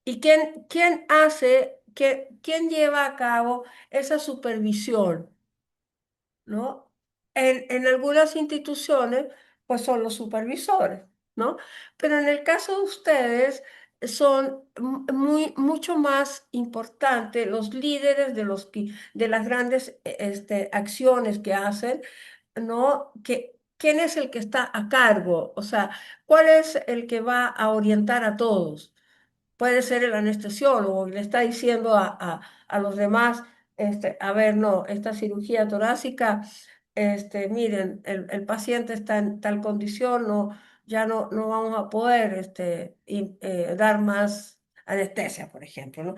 ¿Y quién hace, quién lleva a cabo esa supervisión? ¿No? En algunas instituciones, pues son los supervisores, ¿no? Pero en el caso de ustedes, son mucho más importantes los líderes de, de las grandes acciones que hacen, ¿no? ¿Quién es el que está a cargo? O sea, ¿cuál es el que va a orientar a todos? Puede ser el anestesiólogo y le está diciendo a los demás, a ver, no, esta cirugía torácica, miren, el paciente está en tal condición, no, ya no vamos a poder dar más anestesia, por ejemplo, ¿no?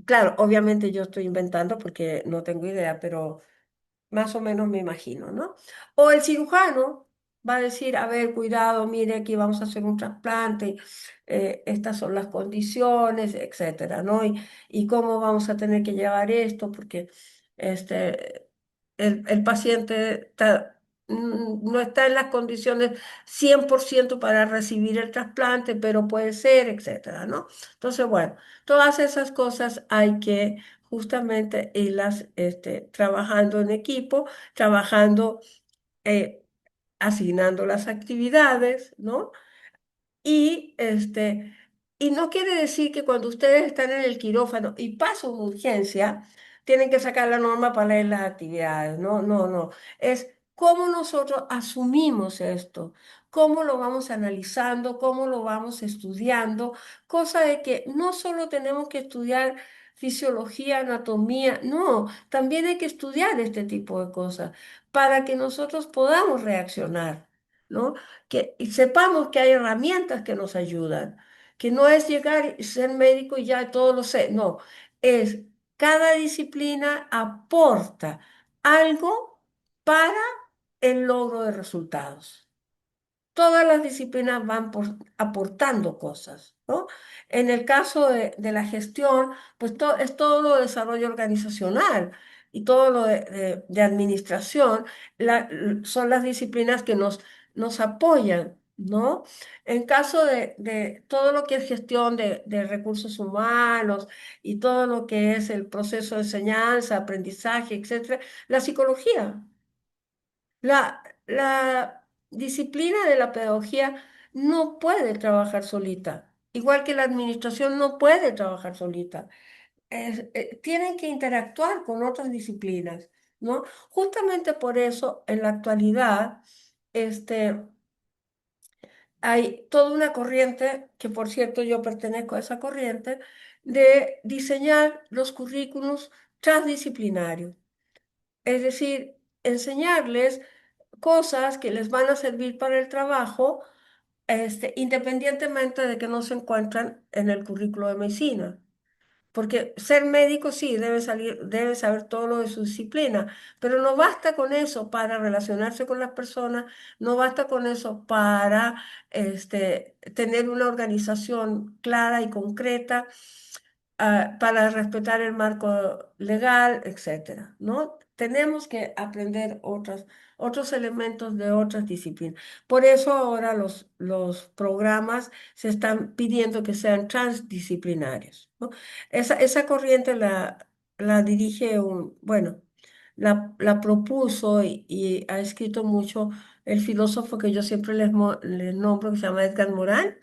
Claro, obviamente yo estoy inventando porque no tengo idea, pero más o menos me imagino, ¿no? O el cirujano va a decir, a ver, cuidado, mire, aquí vamos a hacer un trasplante, estas son las condiciones, etcétera, ¿no? Y cómo vamos a tener que llevar esto, porque este, el paciente no está en las condiciones 100% para recibir el trasplante, pero puede ser, etcétera, ¿no? Entonces, bueno, todas esas cosas hay que justamente irlas trabajando en equipo, trabajando, eh, asignando las actividades, ¿no? Y, y no quiere decir que cuando ustedes están en el quirófano y pasa una urgencia, tienen que sacar la norma para leer las actividades. No, no, no. Es cómo nosotros asumimos esto, cómo lo vamos analizando, cómo lo vamos estudiando, cosa de que no solo tenemos que estudiar fisiología, anatomía, no, también hay que estudiar este tipo de cosas para que nosotros podamos reaccionar, ¿no? Que y sepamos que hay herramientas que nos ayudan, que no es llegar y ser médico y ya todo lo sé, no, es cada disciplina aporta algo para el logro de resultados. Todas las disciplinas van aportando cosas, ¿no? En el caso de la gestión, pues es todo lo de desarrollo organizacional y todo lo de administración, son las disciplinas que nos apoyan, ¿no? En caso de todo lo que es gestión de recursos humanos y todo lo que es el proceso de enseñanza, aprendizaje, etcétera, la psicología. La disciplina de la pedagogía no puede trabajar solita, igual que la administración no puede trabajar solita. Tienen que interactuar con otras disciplinas, ¿no? Justamente por eso, en la actualidad, hay toda una corriente, que por cierto yo pertenezco a esa corriente, de diseñar los currículos transdisciplinarios. Es decir, enseñarles cosas que les van a servir para el trabajo, independientemente de que no se encuentran en el currículo de medicina. Porque ser médico sí, debe saber todo lo de su disciplina, pero no basta con eso para relacionarse con las personas, no basta con eso para tener una organización clara y concreta, para respetar el marco legal, etcétera, ¿no? Tenemos que aprender otros elementos de otras disciplinas. Por eso ahora los programas se están pidiendo que sean transdisciplinarios, ¿no? Esa corriente la dirige bueno, la propuso y ha escrito mucho el filósofo que yo siempre les nombro, que se llama Edgar Morin,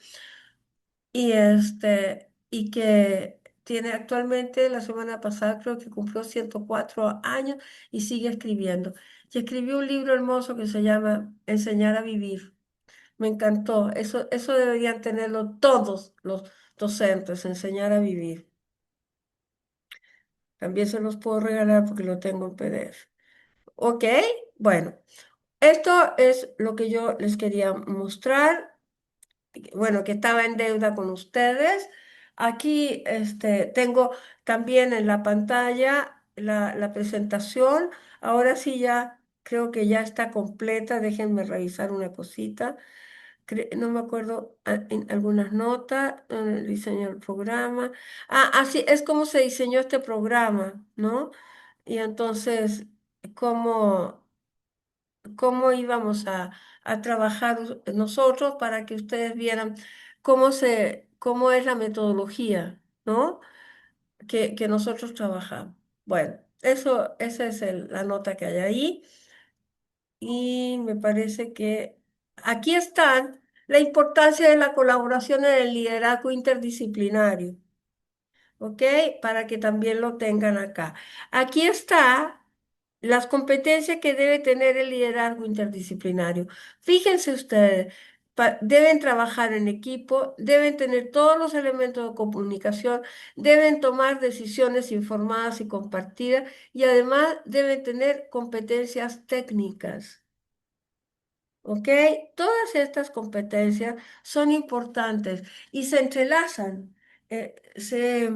y que tiene actualmente, la semana pasada creo que cumplió 104 años y sigue escribiendo. Y escribió un libro hermoso que se llama Enseñar a vivir. Me encantó. Eso deberían tenerlo todos los docentes, enseñar a vivir. También se los puedo regalar porque lo tengo en PDF. Ok, bueno, esto es lo que yo les quería mostrar. Bueno, que estaba en deuda con ustedes. Aquí tengo también en la pantalla la presentación. Ahora sí ya creo que ya está completa. Déjenme revisar una cosita. No me acuerdo en algunas notas, el diseño del programa. Así es como se diseñó este programa, ¿no? Y entonces, ¿cómo? cómo íbamos a trabajar nosotros para que ustedes vieran cómo es la metodología, ¿no? Que nosotros trabajamos. Bueno, esa es la nota que hay ahí y me parece que aquí están la importancia de la colaboración en el liderazgo interdisciplinario. ¿Ok? Para que también lo tengan acá. Aquí está las competencias que debe tener el liderazgo interdisciplinario. Fíjense ustedes, deben trabajar en equipo, deben tener todos los elementos de comunicación, deben tomar decisiones informadas y compartidas y además deben tener competencias técnicas. ¿Ok? Todas estas competencias son importantes y se entrelazan. eh, se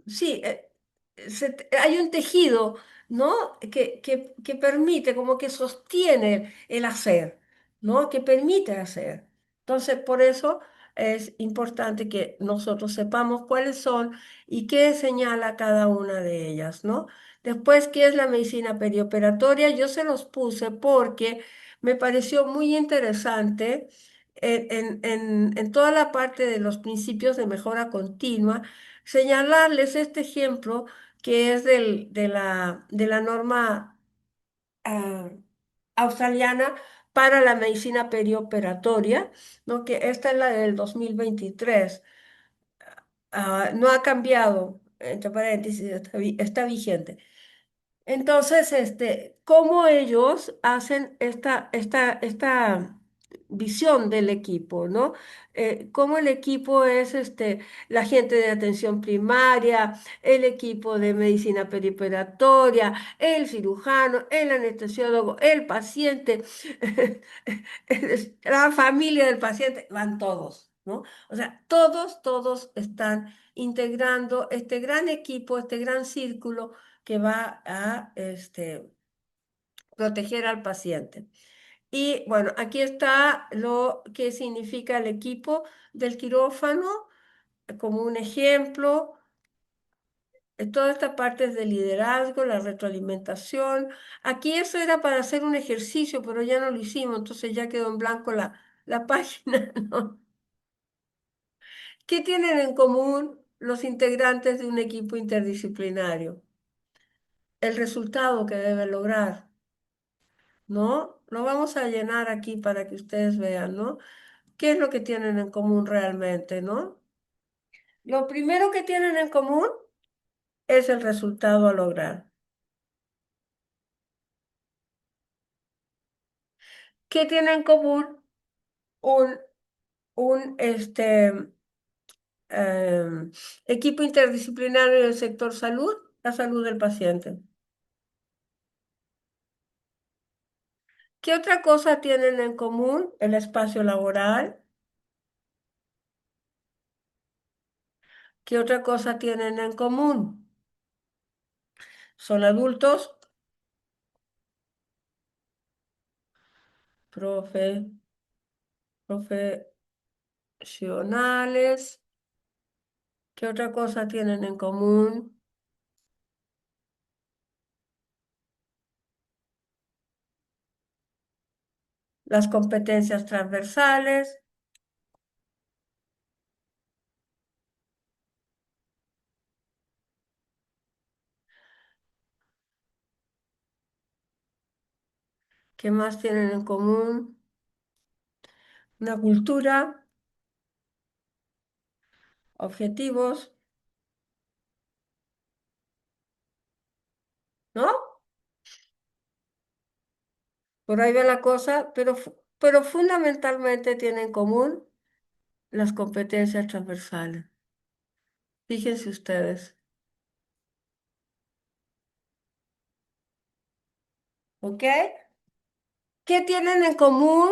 Sí, hay un tejido, ¿no? Que permite, como que sostiene el hacer, ¿no? Que permite hacer. Entonces, por eso es importante que nosotros sepamos cuáles son y qué señala cada una de ellas, ¿no? Después, ¿qué es la medicina perioperatoria? Yo se los puse porque me pareció muy interesante en toda la parte de los principios de mejora continua señalarles este ejemplo que es de la norma ah, australiana para la medicina perioperatoria, ¿no? Que esta es la del 2023. No ha cambiado, entre paréntesis, está vigente. Entonces, cómo ellos hacen esta visión del equipo, ¿no? Cómo el equipo es la gente de atención primaria, el equipo de medicina perioperatoria, el cirujano, el anestesiólogo, el paciente, la familia del paciente, van todos, ¿no? O sea, todos están integrando este gran equipo, este gran círculo que va a proteger al paciente. Y bueno, aquí está lo que significa el equipo del quirófano como un ejemplo. Toda esta parte es de liderazgo, la retroalimentación. Aquí eso era para hacer un ejercicio, pero ya no lo hicimos, entonces ya quedó en blanco la página, ¿no? ¿Qué tienen en común los integrantes de un equipo interdisciplinario? El resultado que deben lograr. ¿No? Lo vamos a llenar aquí para que ustedes vean, ¿no? ¿Qué es lo que tienen en común realmente, ¿no? Lo primero que tienen en común es el resultado a lograr. ¿Qué tiene en común un, un em, equipo interdisciplinario del sector salud? La salud del paciente. ¿Qué otra cosa tienen en común? El espacio laboral. ¿Qué otra cosa tienen en común? Son adultos profe- profesionales. ¿Qué otra cosa tienen en común? Las competencias transversales. ¿Qué más tienen en común? Una cultura, objetivos. Por ahí va la cosa, pero fundamentalmente tienen en común las competencias transversales. Fíjense ustedes, ¿ok? ¿Qué tienen en común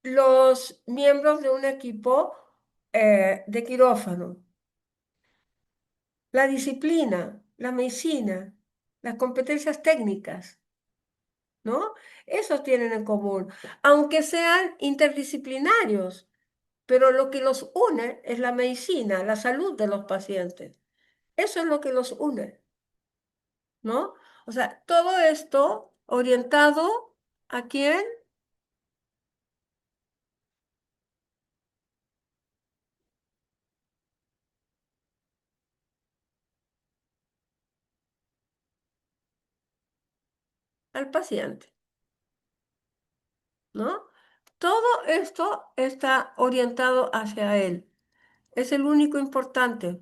los miembros de un equipo de quirófano? La disciplina, la medicina, las competencias técnicas, ¿no? Eso tienen en común, aunque sean interdisciplinarios, pero lo que los une es la medicina, la salud de los pacientes. Eso es lo que los une, ¿no? O sea, todo esto orientado ¿a quién? Al paciente, ¿no? Todo esto está orientado hacia él. Es el único importante.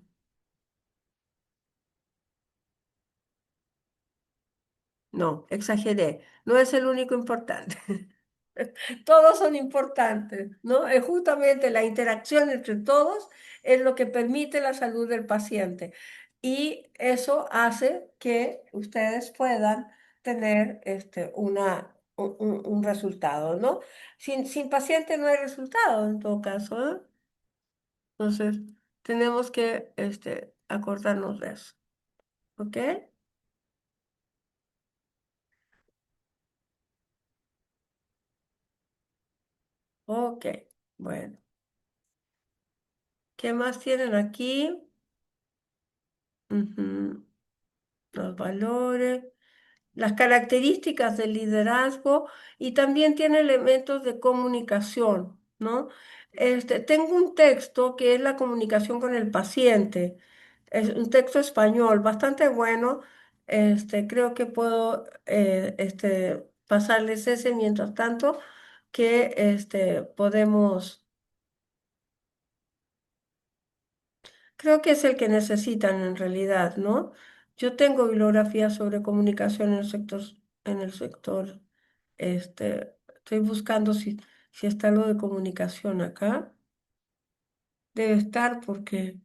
No, exageré. No es el único importante. Todos son importantes, ¿no? Es justamente la interacción entre todos es lo que permite la salud del paciente. Y eso hace que ustedes puedan tener un resultado, ¿no? Sin paciente no hay resultado en todo caso, ¿eh? Entonces, tenemos que acordarnos de eso, ¿ok? Ok, bueno. ¿Qué más tienen aquí? Ujú, los valores, las características del liderazgo y también tiene elementos de comunicación, ¿no? Tengo un texto que es la comunicación con el paciente. Es un texto español bastante bueno. Creo que puedo pasarles ese mientras tanto que podemos. Creo que es el que necesitan en realidad, ¿no? Yo tengo bibliografía sobre comunicación en el sector, estoy buscando si está lo de comunicación acá. Debe estar porque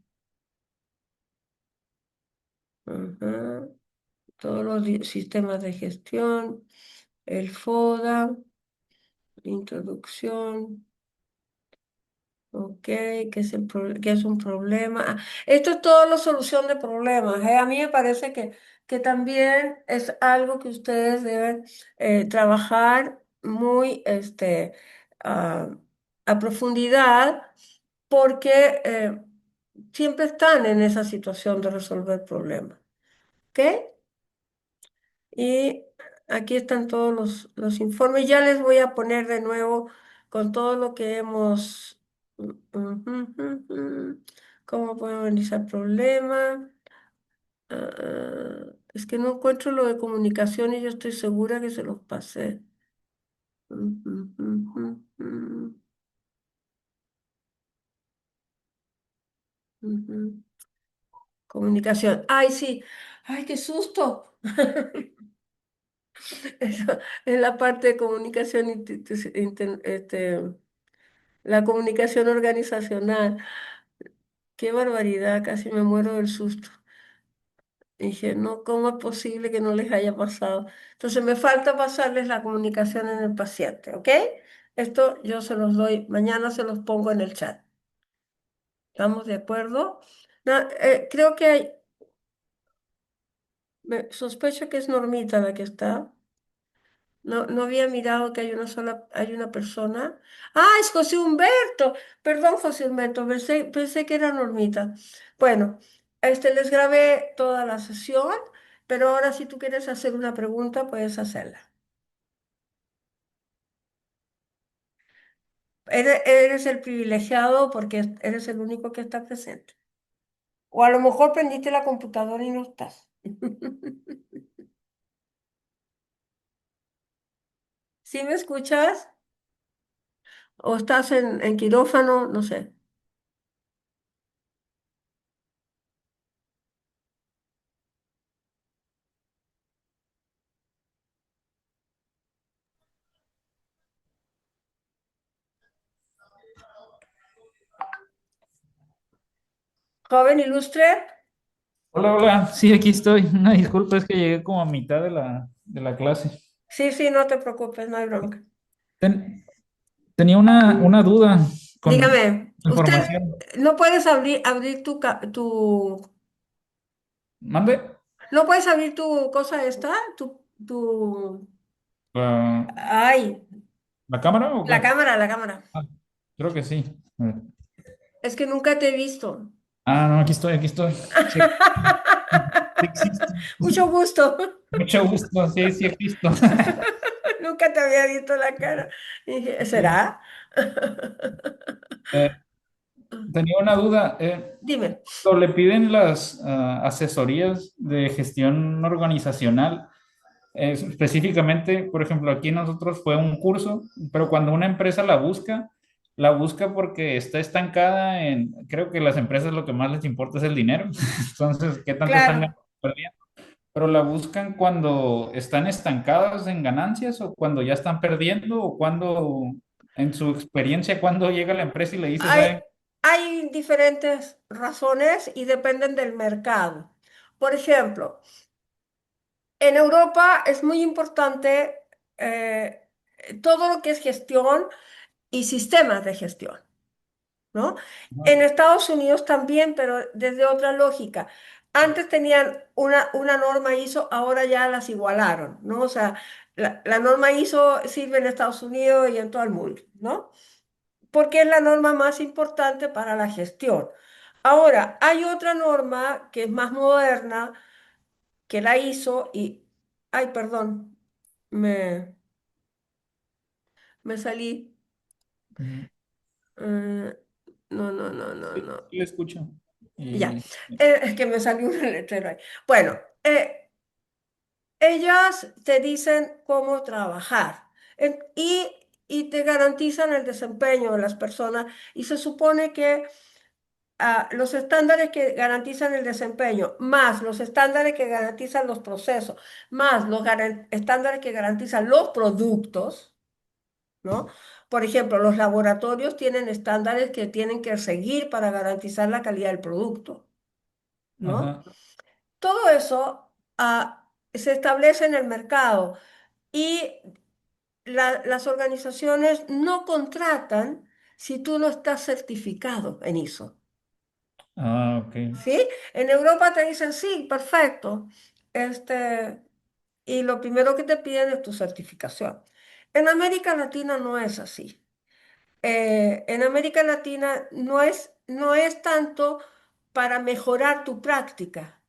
ajá, todos los sistemas de gestión, el FODA, introducción. Ok, que es un problema. Esto es todo la solución de problemas, ¿eh? A mí me parece que también es algo que ustedes deben trabajar muy a, a profundidad porque siempre están en esa situación de resolver problemas. ¿Ok? Y aquí están todos los informes. Ya les voy a poner de nuevo con todo lo que hemos. ¿Cómo puedo analizar problemas? Es que no encuentro lo de comunicación y yo estoy segura que se los pasé. Ujú. Comunicación. Ay, sí. Ay, qué susto. Eso, en la parte de comunicación, la comunicación organizacional. Qué barbaridad, casi me muero del susto. Dije, no, ¿cómo es posible que no les haya pasado? Entonces me falta pasarles la comunicación en el paciente, ¿ok? Esto yo se los doy, mañana se los pongo en el chat. ¿Estamos de acuerdo? Creo que sospecho que es Normita la que está. No, no había mirado que hay una persona. Ah, es José Humberto. Perdón, José Humberto, pensé que era Normita. Bueno, les grabé toda la sesión, pero ahora si tú quieres hacer una pregunta, puedes hacerla. Eres el privilegiado porque eres el único que está presente. O a lo mejor prendiste la computadora y no estás. ¿Sí me escuchas? ¿O estás en quirófano? No sé. Joven ilustre, Hola, hola. Sí, aquí estoy. Una disculpa, es que llegué como a mitad de la clase. sí, sí, no te preocupes, no hay bronca. Ten- Tenía una duda con Dígame, usted información. no puedes abrir ¿Mande? no puedes abrir tu cosa esta, tu, ¿La, ay, la cámara o qué? la cámara. Ah, creo que sí. A ver. Es que nunca te he visto. Ah, no, aquí estoy, aquí estoy. Sí, sí existo. Mucho gusto. Mucho gusto, sí, sí existo. Nunca te había visto la cara. Y dije, Sí. ¿será? Eh, Tenía una duda. Dime. Cuando le piden las asesorías de gestión organizacional, específicamente, por ejemplo, aquí nosotros fue un curso, pero cuando una empresa la busca porque está estancada creo que las empresas lo que más les importa es el dinero. Entonces, ¿qué tanto están Claro. ganando? Perdiendo? Pero la buscan cuando están estancadas en ganancias o cuando ya están perdiendo o cuando, en su experiencia, cuando llega la empresa y le dice, Hay, ¿saben? hay diferentes razones y dependen del mercado. Por ejemplo, en Europa es muy importante eh, todo lo que es gestión y sistemas de gestión, ¿no? En Estados Unidos también, pero desde otra lógica. Antes tenían una norma ISO, ahora ya las igualaron, ¿no? O sea, la norma ISO sirve en Estados Unidos y en todo el mundo, ¿no? Porque es la norma más importante para la gestión. Ahora, hay otra norma que es más moderna, que la hizo y, ay, perdón, me, me salí. Ujú. No, no, no, no, Sí, no. sí le escucho. Ya, Y, es que me salió un letrero ahí. Bueno, ellas te dicen cómo trabajar y te garantizan el desempeño de las personas y se supone que los estándares que garantizan el desempeño, más los estándares que garantizan los procesos, más los estándares que garantizan los productos, ¿no? Por ejemplo, los laboratorios tienen estándares que tienen que seguir para garantizar la calidad del producto, ¿no? ajá. Todo eso se establece en el mercado y las organizaciones no contratan si tú no estás certificado en ISO. Ah, ok. ¿Sí? En Europa te dicen, sí, perfecto. Este, y lo primero que te piden es tu certificación. En América Latina no es así. En América Latina no es tanto para mejorar tu práctica,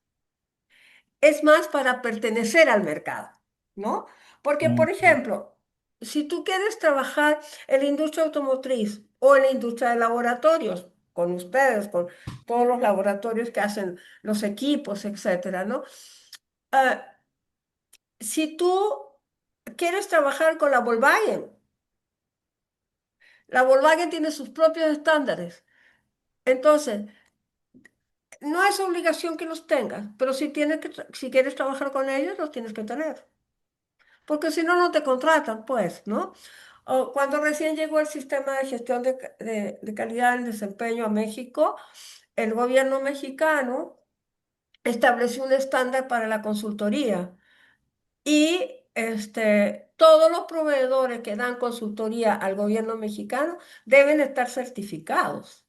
es más para pertenecer al mercado, ¿no? Porque, por Ok. ejemplo, si tú quieres trabajar en la industria automotriz o en la industria de laboratorios, con ustedes, con todos los laboratorios que hacen los equipos, etcétera, ¿no? Ah, si tú quieres trabajar con la Volkswagen, la Volkswagen tiene sus propios estándares. Entonces, no es obligación que los tengas, pero si quieres trabajar con ellos, los tienes que tener. Porque si no, no te contratan, pues, ¿no? O cuando recién llegó el sistema de gestión de calidad del desempeño a México, el gobierno mexicano estableció un estándar para la consultoría y todos los proveedores que dan consultoría al gobierno mexicano deben estar certificados.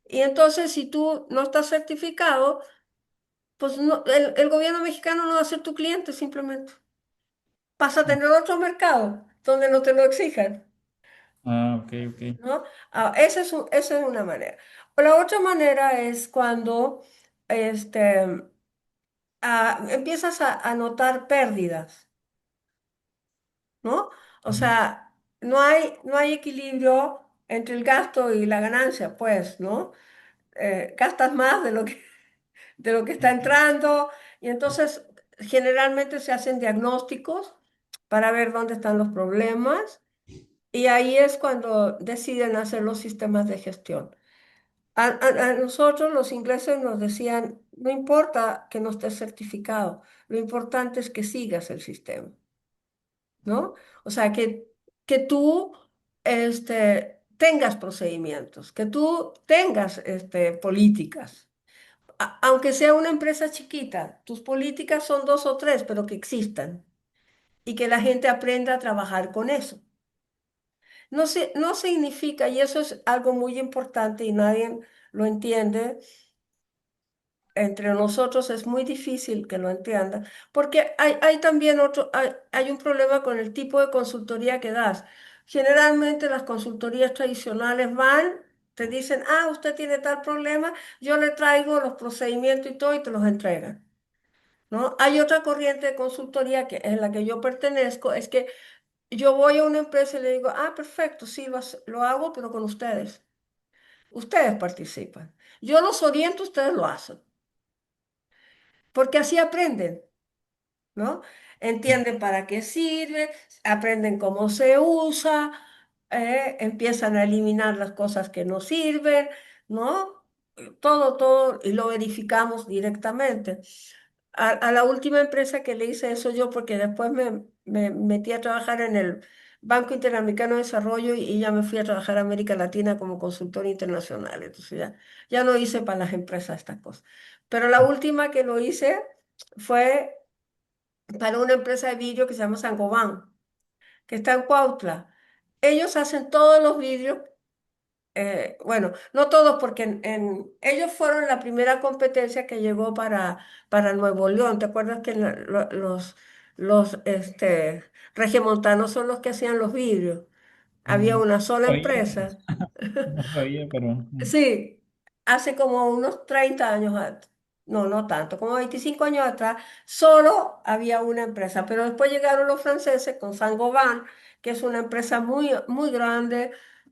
Y entonces, si tú no estás certificado, pues el gobierno mexicano no va a ser tu cliente simplemente. Vas a tener otro mercado donde no te lo exijan, Ah, ok, ok. ¿no? Esa es una manera. O la otra manera es cuando este, empiezas a notar pérdidas, ¿no? O Ujú. sea, no hay equilibrio entre el gasto y la ganancia, pues, ¿no? Gastas más de lo que está entrando y entonces generalmente se hacen diagnósticos para ver dónde están los problemas. Y ahí es cuando deciden hacer los sistemas de gestión. A nosotros los ingleses nos decían, no importa que no estés certificado, lo importante es que sigas el sistema, ¿no? O sea, que tú tengas procedimientos, que tú tengas políticas. Aunque sea una empresa chiquita, tus políticas son dos o tres, pero que existan y que la gente aprenda a trabajar con eso. No significa, y eso es algo muy importante y nadie lo entiende, entre nosotros es muy difícil que lo entiendan, porque hay también hay un problema con el tipo de consultoría que das. Generalmente las consultorías tradicionales van, te dicen, ah, usted tiene tal problema, yo le traigo los procedimientos y todo y te los entregan, ¿no? Hay otra corriente de consultoría que en la que yo pertenezco, es que yo voy a una empresa y le digo, ah, perfecto, sí, lo hago, pero con ustedes. Ustedes participan. Yo los oriento, ustedes lo hacen, porque así aprenden. ¿No? Entienden para qué sirve, aprenden cómo se usa, empiezan a eliminar las cosas que no sirven, ¿no? Todo, y lo verificamos directamente. A la última empresa que le hice eso yo, porque después me metí a trabajar en el Banco Interamericano de Desarrollo y ya me fui a trabajar a América Latina como consultor internacional. Entonces ya no hice para las empresas estas cosas. Pero la última que lo hice fue para una empresa de vidrio que se llama Saint-Gobain, que está en Cuautla. Ellos hacen todos los vidrios, bueno, no todos, porque ellos fueron la primera competencia que llegó para Nuevo León. ¿Te acuerdas que los regiomontanos son los que hacían los vidrios? Había Mm, una sola sabía, empresa. no sabía, pero Sí, hace como unos 30 años, no, no tanto, como 25 años atrás, solo había una empresa, pero después llegaron los franceses con Saint-Gobain, que es una empresa muy, muy grande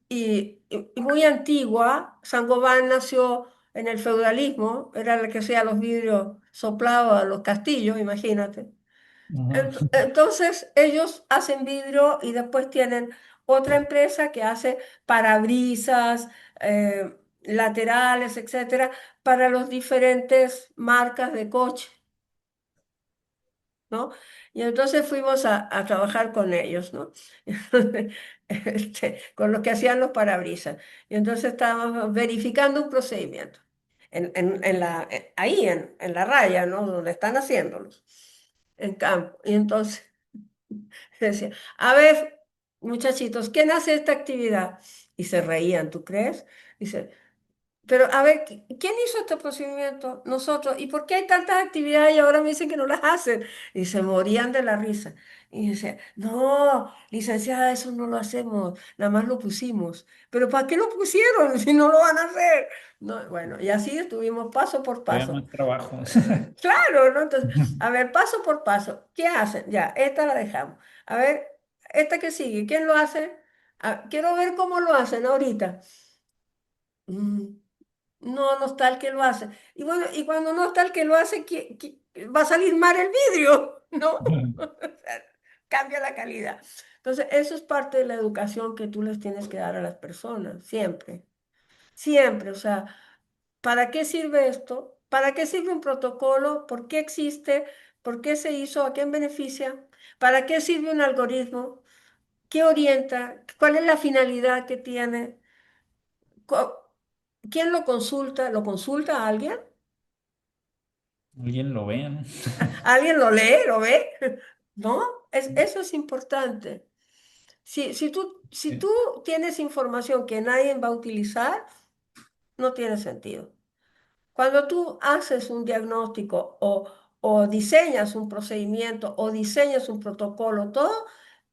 y muy antigua. Saint-Gobain nació en el feudalismo, era el que hacía los vidrios soplados a los castillos, imagínate. ujú. Entonces, ellos hacen vidrio y después tienen otra empresa que hace parabrisas, laterales, etcétera, para las diferentes marcas de coche, ¿no? Y entonces fuimos a trabajar con ellos, ¿no? Con los que hacían los parabrisas. Y entonces estábamos verificando un procedimiento ahí en la raya, ¿no? Donde están haciéndolos, en campo. Y entonces decía, a ver, muchachitos, ¿quién hace esta actividad? Y se reían, ¿tú crees? Dice, pero a ver, ¿quién hizo este procedimiento? Nosotros. ¿Y por qué hay tantas actividades y ahora me dicen que no las hacen? Y se morían de la risa. Y dice, no, licenciada, eso no lo hacemos, nada más lo pusimos. ¿Pero para qué lo pusieron si no lo van a hacer? No, bueno, y así estuvimos paso por Había paso. más trabajo. Claro, ¿no? Entonces, a ver, paso por paso, ¿qué hacen? Ya, esta la dejamos. A ver, esta que sigue, ¿quién lo hace? Quiero ver cómo lo hacen ahorita. Mm, no, no está el que lo hace. Y bueno, y cuando no está el que lo hace, va a salir mal el vidrio, ¿no? O sea, cambia la calidad. Entonces, eso es parte de la educación que tú les tienes que dar a las personas, siempre, siempre. O sea, ¿para qué sirve esto? ¿Para qué sirve un protocolo? ¿Por qué existe? ¿Por qué se hizo? ¿A quién beneficia? ¿Para qué sirve un algoritmo? ¿Qué orienta? ¿Cuál es la finalidad que tiene? Co- ¿Quién lo consulta? ¿Lo consulta a alguien? Alguien lo vea, ¿no? ¿Alguien lo lee? ¿Lo ve? ¿No? Eso es importante. Si tú Sí. tienes información que nadie va a utilizar, no tiene sentido. Cuando tú haces un diagnóstico o diseñas un procedimiento o diseñas un protocolo, todo,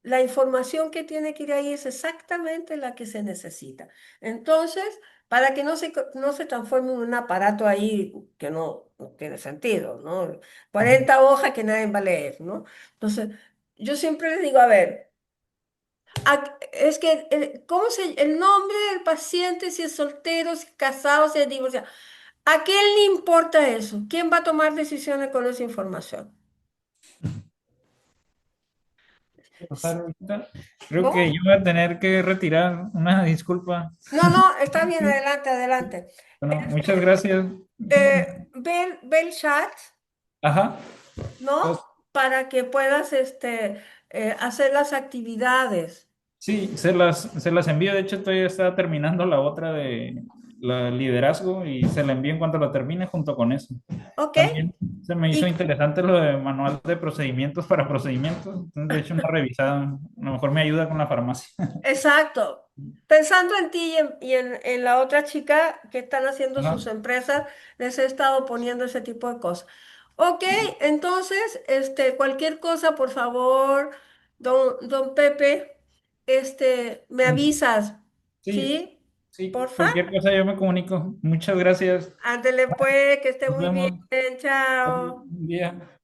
la información que tiene que ir ahí es exactamente la que se necesita. Entonces, para que no se transforme en un aparato ahí que no tiene sentido, ¿no? Ujú. 40 hojas que nadie va a leer, ¿no? Entonces, yo siempre les digo, a ver, es que, el nombre del paciente, si es soltero, si es casado, si es divorciado. ¿A quién le importa eso? ¿Quién va a tomar decisiones con esa información? Pasar ahorita. Creo que ¿Cómo? yo voy a tener que retirar. Una disculpa. No, no, está bien, adelante, adelante. Bueno, muchas gracias. Ve el chat, Ajá. ¿no? Pues, Para que puedas hacer las actividades. Sí, se las envío. De hecho, todavía estaba terminando la otra de la liderazgo y se la envío en cuanto la termine junto con eso. ¿Ok? También se me hizo Y interesante lo de manual de procedimientos para procedimientos. Entonces, de hecho, una revisada. A lo mejor me ayuda con la farmacia. exacto. Pensando en ti y en la otra chica que están haciendo sus Ajá. empresas, les he estado poniendo ese tipo de cosas. Ok, entonces, cualquier cosa, por favor, don Pepe, me avisas, Sí, ¿sí? sí. Porfa. Cualquier cosa yo me comunico. Muchas gracias. Ándele pues, que esté Nos muy bien, vemos. chao. Buen día.